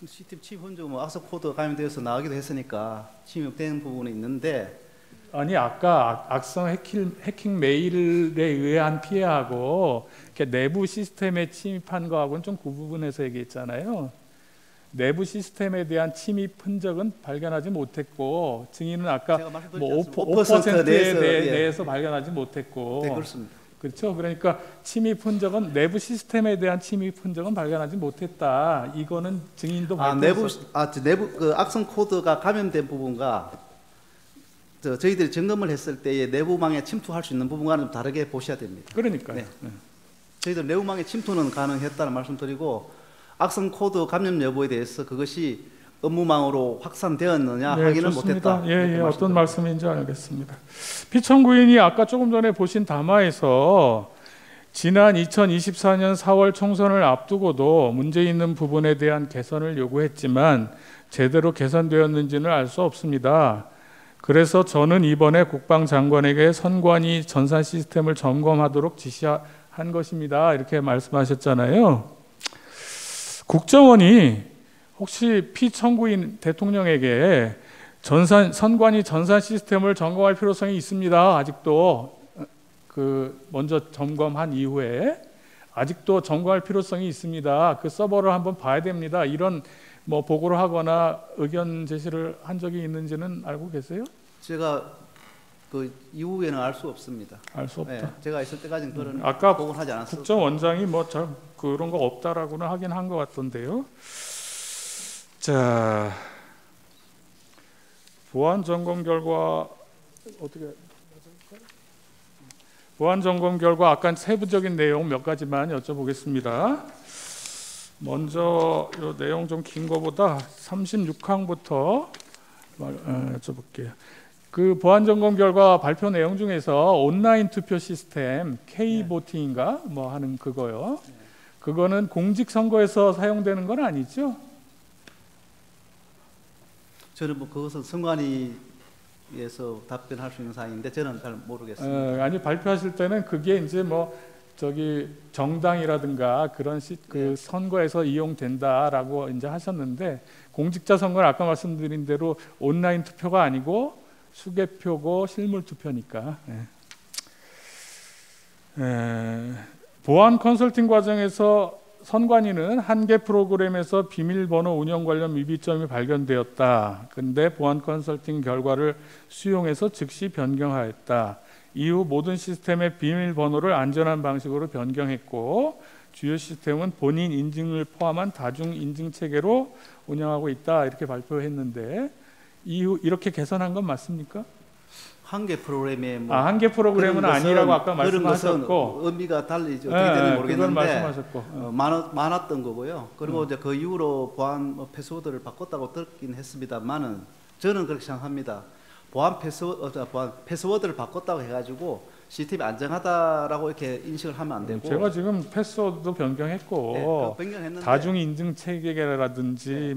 시스템 침입 흔적 악성 코드가 감염되어서 나오기도 했으니까 침입된 부분이 있는데 아니 아까 악성 해킹 메일에 의한 피해하고 이렇게 내부 시스템에 침입한 거하고는 좀 구분해서 얘기했잖아요. 내부 시스템에 대한 침입 흔적은 발견하지 못했고 증인은 아까 뭐 5%에 대해서 발견하지 못했고 네, 그렇습니다. 그렇죠. 그러니까 침입 흔적은 내부 시스템에 대한 침입 흔적은 발견하지 못했다. 이거는 증인도 내부 그 악성 코드가 감염된 부분과 저희들이 점검을 했을 때의 내부망에 침투할 수 있는 부분과는 좀 다르게 보셔야 됩니다. 그러니까요. 네. 저희들 내부망에 침투는 가능했다는 말씀드리고 악성 코드 감염 여부에 대해서 그것이 업무망으로 확산되었느냐 확인을 못했다. 어떤 말씀인지 알겠습니다. 피청구인이 아까 조금 전에 보신 담화에서 지난 2024년 4월 총선을 앞두고도 문제 있는 부분에 대한 개선을 요구했지만 제대로 개선되었는지는 알 수 없습니다. 그래서 저는 이번에 국방장관에게 선관위 전산 시스템을 점검하도록 지시한 것입니다. 이렇게 말씀하셨잖아요. 국정원이 혹시 피청구인 대통령에게 선관위 전산 시스템을 점검할 필요성이 있습니다. 아직도 먼저 점검한 이후에 아직도 점검할 필요성이 있습니다. 그 서버를 한번 봐야 됩니다. 이런 보고를 하거나 의견 제시를 한 적이 있는지는 알고 계세요? 제가 그 이후에는 알 수 없습니다. 알 수 없다. 네, 제가 있을 때까지는 그런 아까 보고는 하지 않았습니다. 국정원장이 잘 그런 거 없다라고는 하긴 한 것 같던데요. 자, 보안 점검 결과 보안 점검 결과 아까 세부적인 내용 몇 가지만 여쭤보겠습니다. 먼저 이 내용 좀 긴 거보다 36항부터 여쭤볼게요. 그 보안 점검 결과 발표 내용 중에서 온라인 투표 시스템 K보팅인가 하는 그거요. 그거는 공직 선거에서 사용되는 건 아니죠? 저는 그것은 선관위에서 답변할 수 있는 사항인데 저는 잘 모르겠습니다. 아니 발표하실 때는 그게 이제 정당이라든가 그런 그 선거에서 이용된다라고 이제 하셨는데 공직자 선거는 아까 말씀드린 대로 온라인 투표가 아니고 수개표고 실물 투표니까. 보안 컨설팅 과정에서 선관위는 한 개 프로그램에서 비밀번호 운영 관련 미비점이 발견되었다. 근데 보안 컨설팅 결과를 수용해서 즉시 변경하였다. 이후 모든 시스템의 비밀번호를 안전한 방식으로 변경했고 주요 시스템은 본인 인증을 포함한 다중 인증 체계로 운영하고 있다. 이렇게 발표했는데 이후 이렇게 개선한 건 맞습니까? 한 개 프로그램에 한 개 프로그램은 아니라고 아까 말씀하셨고 의미가 달리 어떻게 되는지 모르겠는데 말씀하셨고 많았던 거고요. 그리고 이제 그 이후로 보안 패스워드를 바꿨다고 듣긴 했습니다만은 저는 그렇게 생각합니다. 보안 패스워드를 바꿨다고 해가지고 시스템이 안정하다라고 이렇게 인식을 하면 안 되고 제가 지금 패스워드도 변경했고 다중 인증 체계라든지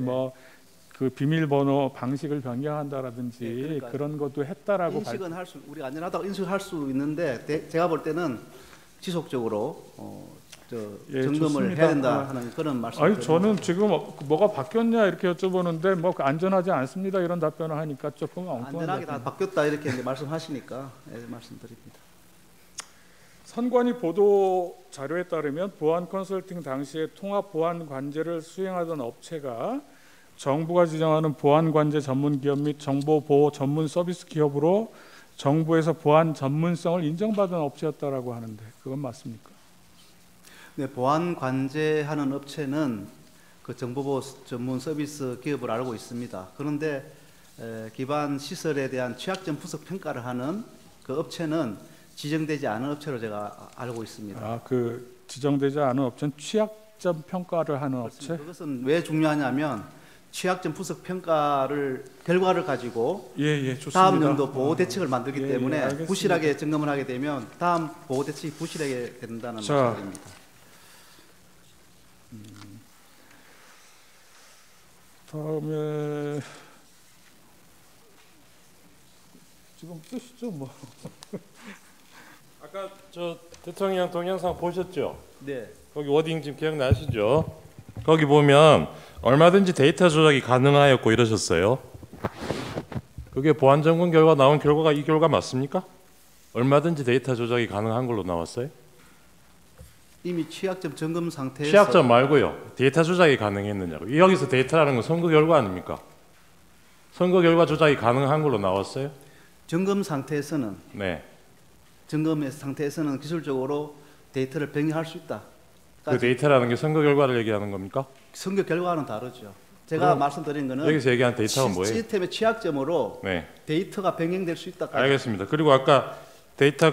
그 비밀번호 방식을 변경한다라든지 그러니까 그런 것도 했다라고 인식은 우리가 안전하다고 인식할 수 있는데 제가 볼 때는 지속적으로 점검을 좋습니다. 해야 된다 하는 그런 말씀을 아니 저는 지금 뭐가 바뀌었냐 이렇게 여쭤보는데 안전하지 않습니다 이런 답변을 하니까 조금 엉뚱한 안전하게 다 바뀌었다 이렇게 이제 말씀하시니까 말씀드립니다. 선관위 보도 자료에 따르면 보안 컨설팅 당시에 통합 보안 관제를 수행하던 업체가 정부가 지정하는 보안 관제 전문 기업 및 정보 보호 전문 서비스 기업으로 정부에서 보안 전문성을 인정받은 업체였다라고 하는데 그건 맞습니까? 네, 보안 관제하는 업체는 그 정보보호 전문 서비스 기업을 알고 있습니다. 그런데 기반 시설에 대한 취약점 분석 평가를 하는 그 업체는 지정되지 않은 업체로 제가 알고 있습니다. 그 지정되지 않은 업체는 취약점 평가를 하는 그렇습니다. 업체? 그것은 왜 중요하냐면 취약점 분석 평가를 결과를 가지고 좋습니다. 다음 연도 보호 대책을 만들기 때문에 알겠습니다. 부실하게 점검을 하게 되면 다음 보호 대책이 부실하게 된다는 말씀입니다. 다음에 지금 쓰시죠 아까 대통령 동영상 보셨죠? 네. 거기 워딩 지금 기억나시죠? 거기 보면 얼마든지 데이터 조작이 가능하였고 이러셨어요. 그게 보안 점검 결과 나온 결과가 이 결과 맞습니까? 얼마든지 데이터 조작이 가능한 걸로 나왔어요? 이미 취약점 점검 상태에서 취약점 말고요. 데이터 조작이 가능했느냐고. 여기서 데이터라는 건 선거 결과 아닙니까? 선거 결과 조작이 가능한 걸로 나왔어요? 점검 상태에서는 점검 상태에서는 기술적으로 데이터를 변경할 수 있다. 그 데이터라는 게 선거 결과를 얘기하는 겁니까? 선거 결과와는 다르죠. 제가 말씀드린 거는 여기서 얘기한 데이터가 뭐예요? 시스템의 취약점으로 데이터가 변경될 수 있다. 알겠습니다. 그리고 아까 데이터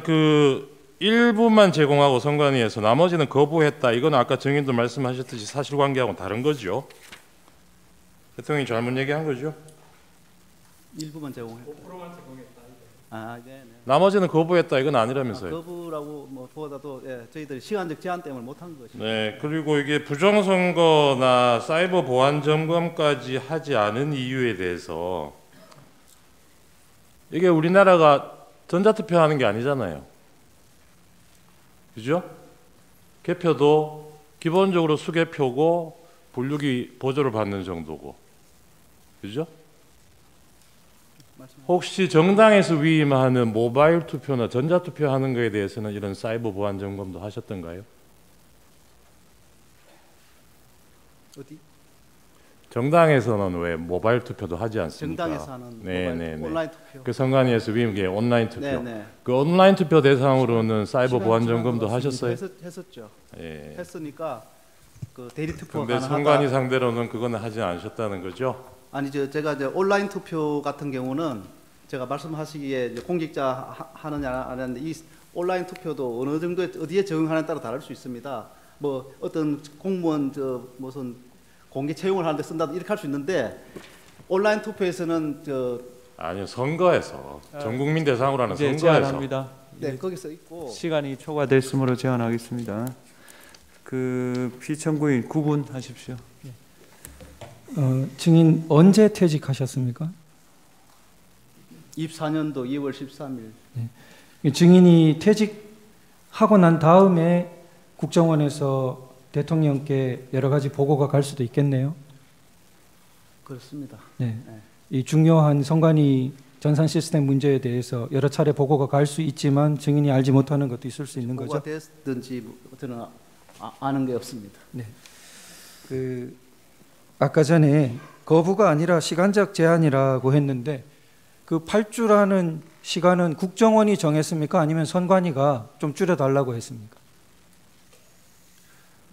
일부만 제공하고 선관위에서 나머지는 거부했다. 이건 아까 정인도 말씀하셨듯이 사실관계하고는 다른 거죠. 대통령이 잘못 얘기한 거죠? 일부만 제공했다. 5%만 제공했다. 네. 나머지는 거부했다 이건 아니라면서요. 거부라고 뭐 보다도 저희들이 시간적 제한 때문에 못한 것입니다. 네, 그리고 이게 부정선거나 사이버 보안 점검까지 하지 않은 이유에 대해서 이게 우리나라가 전자투표하는 게 아니잖아요. 그죠? 개표도 기본적으로 수개표고 분류기 보조를 받는 정도고. 그죠? 혹시 정당에서 위임하는 모바일 투표나 전자투표 하는 거에 대해서는 이런 사이버 보안 점검도 하셨던가요? 어디? 정당에서는 왜 모바일 투표도 하지 않습니까? 정당에서 하는 네. 온라인 투표. 그 선관위에서 위임계 온라인 투표. 네네. 그 온라인 투표 대상으로는 사이버 보안 점검도 하셨어요? 했었죠. 예. 했으니까 그 대리 투표 근데 가능하다. 선관위 상대로는 그거는 하지 않으셨다는 거죠? 아니죠. 제가 이제 온라인 투표 같은 경우는 제가 말씀하시기에 이제 공직자 하느냐 안 하는데 이 온라인 투표도 어느 정도에 어디에 적용하느냐에 따라 다를 수 있습니다. 뭐 어떤 공무원 무슨 공개 채용을 하는데 쓴다 이렇게 할 수 있는데 온라인 투표에서는 아니요, 선거에서 전 국민 대상으로 하는 이제 선거에서 제안합니다. 네, 거기서 있고 시간이 초과됐으므로 제안하겠습니다. 그 피청구인 구분하십시오. 증인 언제 퇴직하셨습니까? 24년도 2월 13일. 증인이 퇴직하고 난 다음에 국정원에서 대통령께 여러 가지 보고가 갈 수도 있겠네요. 그렇습니다. 네. 이 중요한 선관위 전산 시스템 문제에 대해서 여러 차례 보고가 갈 수 있지만 증인이 알지 못하는 것도 있을 수 있는 거죠. 보고가 됐든지 저는 아는 게 없습니다. 네. 그 아까 전에 거부가 아니라 시간적 제한이라고 했는데 그 8주라는 시간은 국정원이 정했습니까? 아니면 선관위가 좀 줄여달라고 했습니까?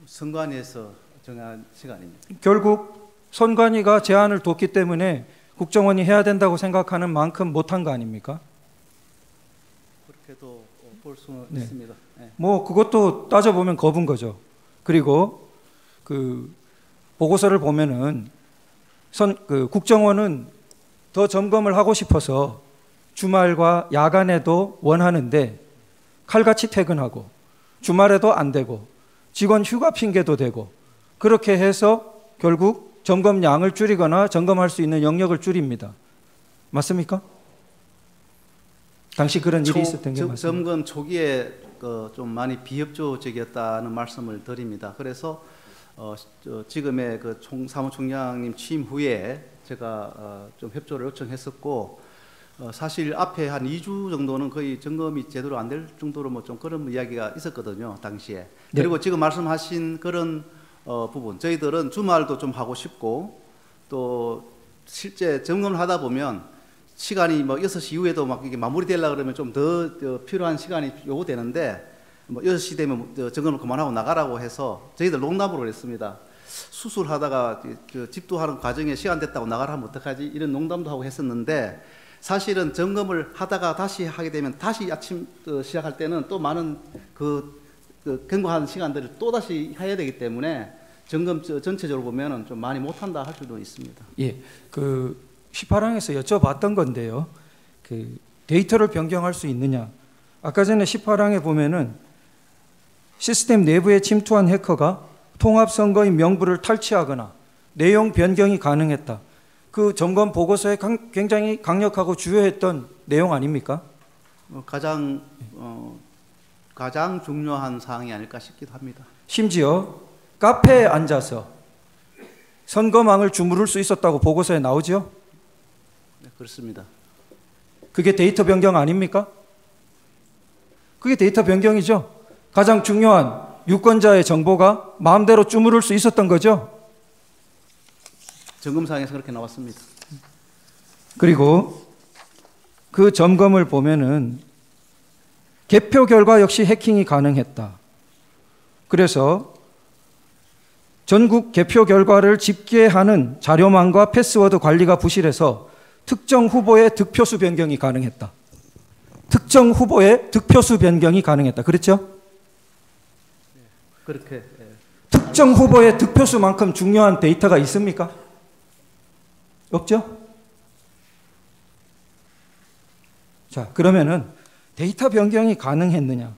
선관위에서 정한 시간입니다. 결국 선관위가 제한을 뒀기 때문에 국정원이 해야 된다고 생각하는 만큼 못한 거 아닙니까? 그렇게도 볼 수는 네. 있습니다. 네. 뭐 그것도 따져보면 거부인 거죠. 그리고 그 보고서를 보면은 그 국정원은 더 점검을 하고 싶어서 주말과 야간에도 원하는데 칼같이 퇴근하고 주말에도 안 되고 직원 휴가 핑계도 대고 그렇게 해서 결국 점검량을 줄이거나 점검할 수 있는 영역을 줄입니다. 맞습니까? 당시 그런 일이 있었던 게 맞습니다. 점검 초기에 좀 많이 비협조적이었다는 말씀을 드립니다. 그래서 지금의 그 사무총장님 취임 후에 제가 좀 협조를 요청했었고 사실 앞에 한 2주 정도는 거의 점검이 제대로 안 될 정도로 뭐 좀 그런 이야기가 있었거든요, 당시에. 네. 그리고 지금 말씀하신 그런 부분, 저희들은 주말도 좀 하고 싶고 또 실제 점검을 하다 보면 시간이 뭐 6시 이후에도 막 이게 마무리되려고 그러면 좀 더 필요한 시간이 요구되는데 뭐 6시 되면 점검을 그만하고 나가라고 해서 저희들 농담으로 그랬습니다. 수술하다가 집도 하는 과정에 시간 됐다고 나가라 하면 어떡하지? 이런 농담도 하고 했었는데 사실은 점검을 하다가 다시 하게 되면 다시 아침 시작할 때는 또 많은 경과하는 시간들을 또 다시 해야 되기 때문에 점검 전체적으로 보면은 좀 많이 못한다 할 수도 있습니다. 예, 그 18항에서 여쭤봤던 건데요. 그 데이터를 변경할 수 있느냐? 아까 전에 18항에 보면은 시스템 내부에 침투한 해커가 통합선거인 명부를 탈취하거나 내용 변경이 가능했다. 그 점검 보고서에 굉장히 강력하고 주요했던 내용 아닙니까? 가장 중요한 사항이 아닐까 싶기도 합니다. 심지어 카페에 앉아서 선거망을 주무를 수 있었다고 보고서에 나오죠? 네, 그렇습니다. 그게 데이터 변경 아닙니까? 그게 데이터 변경이죠. 가장 중요한 유권자의 정보가 마음대로 주무를 수 있었던 거죠. 점검사항에서 그렇게 나왔습니다. 그리고 그 점검을 보면은 개표 결과 역시 해킹이 가능했다. 그래서 전국 개표 결과를 집계하는 자료망과 패스워드 관리가 부실해서 특정 후보의 득표수 변경이 가능했다. 특정 후보의 득표수 변경이 가능했다. 그렇죠? 그렇게. 특정 후보의 득표수만큼 중요한 데이터가 있습니까? 없죠? 자, 그러면은 데이터 변경이 가능했느냐?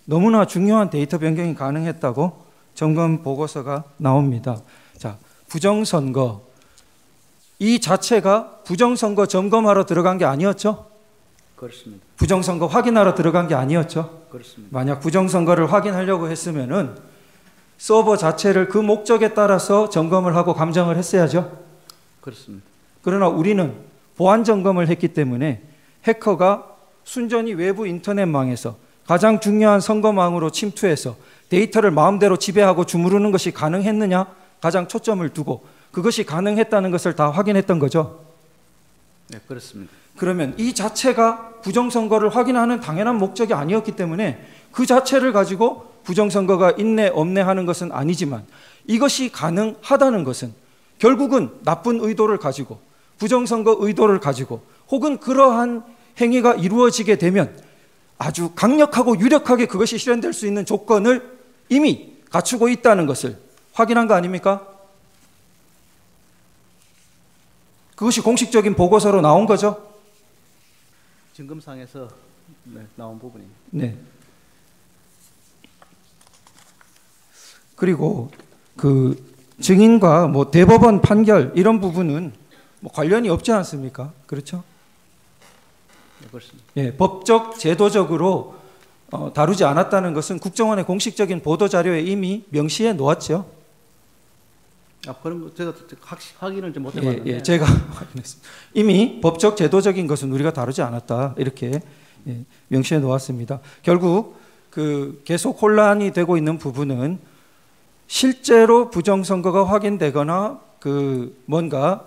너무나 중요한 데이터 변경이 가능했다고 점검 보고서가 나옵니다. 자, 부정선거. 이 자체가 부정선거 점검하러 들어간 게 아니었죠? 그렇습니다. 부정선거 확인하러 들어간 게 아니었죠? 그렇습니다. 만약 부정선거를 확인하려고 했으면은 서버 자체를 그 목적에 따라서 점검을 하고 감정을 했어야죠. 그렇습니다. 그러나 우리는 보안 점검을 했기 때문에 해커가 순전히 외부 인터넷망에서 가장 중요한 선거망으로 침투해서 데이터를 마음대로 지배하고 주무르는 것이 가능했느냐? 가장 초점을 두고 그것이 가능했다는 것을 다 확인했던 거죠. 네, 그렇습니다. 그러면 이 자체가 부정선거를 확인하는 당연한 목적이 아니었기 때문에 그 자체를 가지고 부정선거가 있네 없네 하는 것은 아니지만 이것이 가능하다는 것은 결국은 나쁜 의도를 가지고 부정선거 의도를 가지고 혹은 그러한 행위가 이루어지게 되면 아주 강력하고 유력하게 그것이 실현될 수 있는 조건을 이미 갖추고 있다는 것을 확인한 거 아닙니까? 그것이 공식적인 보고서로 나온 거죠? 증검상에서 나온 부분입니다. 네. 그리고 그 증인과 뭐 대법원 판결 이런 부분은 뭐 관련이 없지 않습니까? 그렇죠? 네, 그렇습니다. 예, 법적 제도적으로 다루지 않았다는 것은 국정원의 공식적인 보도 자료에 이미 명시해 놓았죠. 그런 거 제가 확인을 좀 못 해봤는데. 예, 제가 확인했습니다. 이미 법적 제도적인 것은 우리가 다루지 않았다 이렇게 명시해 놓았습니다. 결국 그 계속 혼란이 되고 있는 부분은 실제로 부정선거가 확인되거나 그 뭔가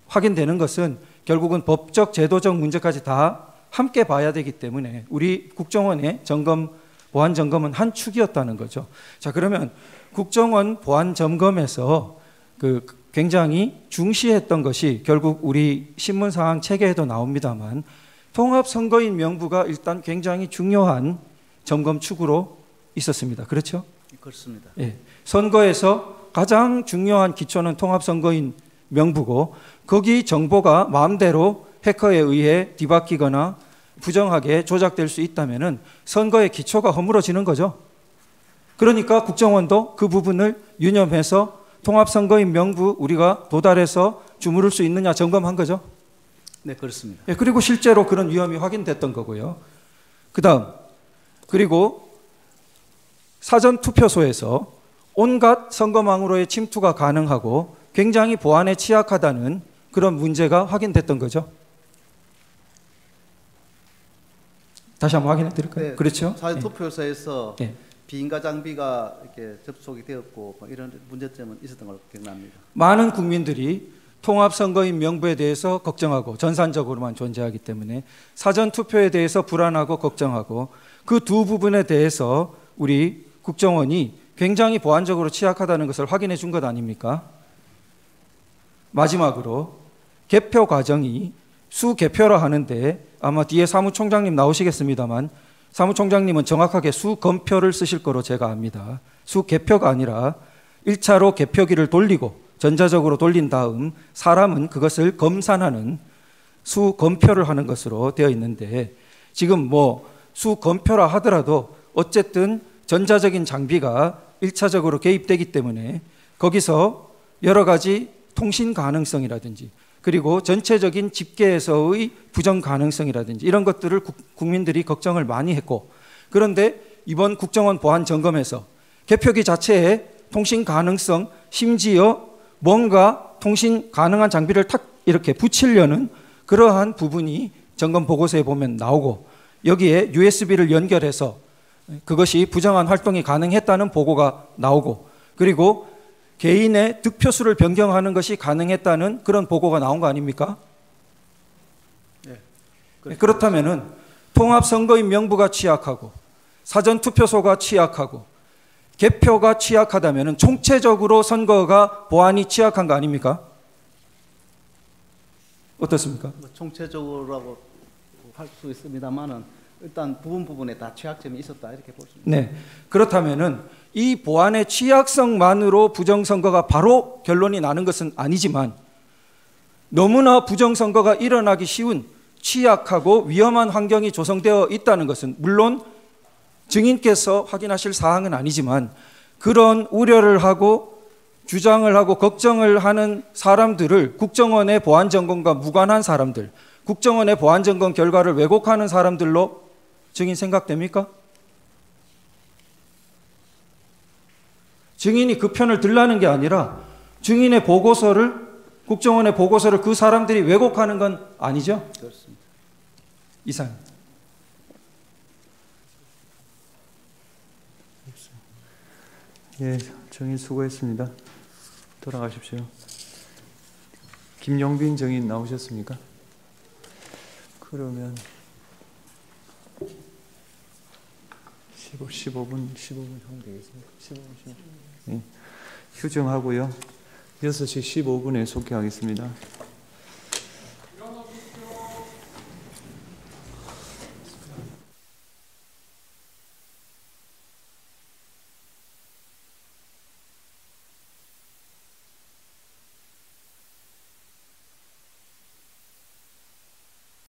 확인되는 것은 결국은 법적 제도적 문제까지 다 함께 봐야 되기 때문에 우리 국정원의 점검 보안 점검은 한 축이었다는 거죠. 자, 그러면 국정원 보안 점검에서 그 굉장히 중시했던 것이 결국 우리 신문사항 체계에도 나옵니다만 통합선거인 명부가 일단 굉장히 중요한 점검 축으로 있었습니다. 그렇죠? 그렇습니다. 예. 선거에서 가장 중요한 기초는 통합선거인 명부고 거기 정보가 마음대로 해커에 의해 뒤바뀌거나 부정하게 조작될 수 있다면은 선거의 기초가 허물어지는 거죠. 그러니까 국정원도 그 부분을 유념해서 통합선거인 명부 우리가 도달해서 주무를 수 있느냐 점검한 거죠. 네, 그렇습니다. 예, 그리고 실제로 그런 위험이 확인됐던 거고요. 그다음 그리고 사전 투표소에서 온갖 선거망으로의 침투가 가능하고 굉장히 보안에 취약하다는 그런 문제가 확인됐던 거죠. 다시 한번 확인해 드릴까요? 네, 그렇죠? 사전 투표소에서 예. 비인가 장비가 이렇게 접속이 되었고 뭐 이런 문제점은 있었던 걸로 기억납니다. 많은 국민들이 통합선거인 명부에 대해서 걱정하고 전산적으로만 존재하기 때문에 사전투표에 대해서 불안하고 걱정하고 그 두 부분에 대해서 우리 국정원이 굉장히 보안적으로 취약하다는 것을 확인해 준 것 아닙니까? 마지막으로 개표 과정이 수개표라 하는데 아마 뒤에 사무총장님 나오시겠습니다만 사무총장님은 정확하게 수검표를 쓰실 거로 제가 압니다. 수개표가 아니라 1차로 개표기를 돌리고 전자적으로 돌린 다음 사람은 그것을 검산하는 수검표를 하는 것으로 되어 있는데 지금 뭐 수검표라 하더라도 어쨌든 전자적인 장비가 1차적으로 개입되기 때문에 거기서 여러 가지 통신 가능성이라든지 그리고 전체적인 집계에서의 부정 가능성이라든지 이런 것들을 국민들이 걱정을 많이 했고 그런데 이번 국정원 보안 점검에서 개표기 자체에 통신 가능성 심지어 뭔가 통신 가능한 장비를 탁 이렇게 붙이려는 그러한 부분이 점검 보고서에 보면 나오고 여기에 USB를 연결해서 그것이 부정한 활동이 가능했다는 보고가 나오고 그리고 개인의 득표수를 변경하는 것이 가능했다는 그런 보고가 나온 거 아닙니까? 네. 그렇다면은 통합선거인 명부가 취약하고 사전투표소가 취약하고 개표가 취약하다면은 총체적으로 선거가 보안이 취약한 거 아닙니까? 어떻습니까? 총체적으로라고 할 수 있습니다만은 일단 부분에 다 취약점이 있었다 이렇게 볼 수 있습니다. 네. 그렇다면은 이 보안의 취약성만으로 부정선거가 바로 결론이 나는 것은 아니지만 너무나 부정선거가 일어나기 쉬운 취약하고 위험한 환경이 조성되어 있다는 것은 물론 증인께서 확인하실 사항은 아니지만 그런 우려를 하고 주장을 하고 걱정을 하는 사람들을 국정원의 보안점검과 무관한 사람들, 국정원의 보안점검 결과를 왜곡하는 사람들로 증인 생각됩니까? 증인이 그 편을 들라는 게 아니라 증인의 보고서를, 국정원의 보고서를 그 사람들이 왜곡하는 건 아니죠? 그렇습니다. 이상. 예, 증인 수고했습니다. 돌아가십시오. 김용빈 증인 나오셨습니까? 그러면 15분 하면 되겠습니다. 15분. 예. 휴정하고요. 6시 15분에 속개하겠습니다.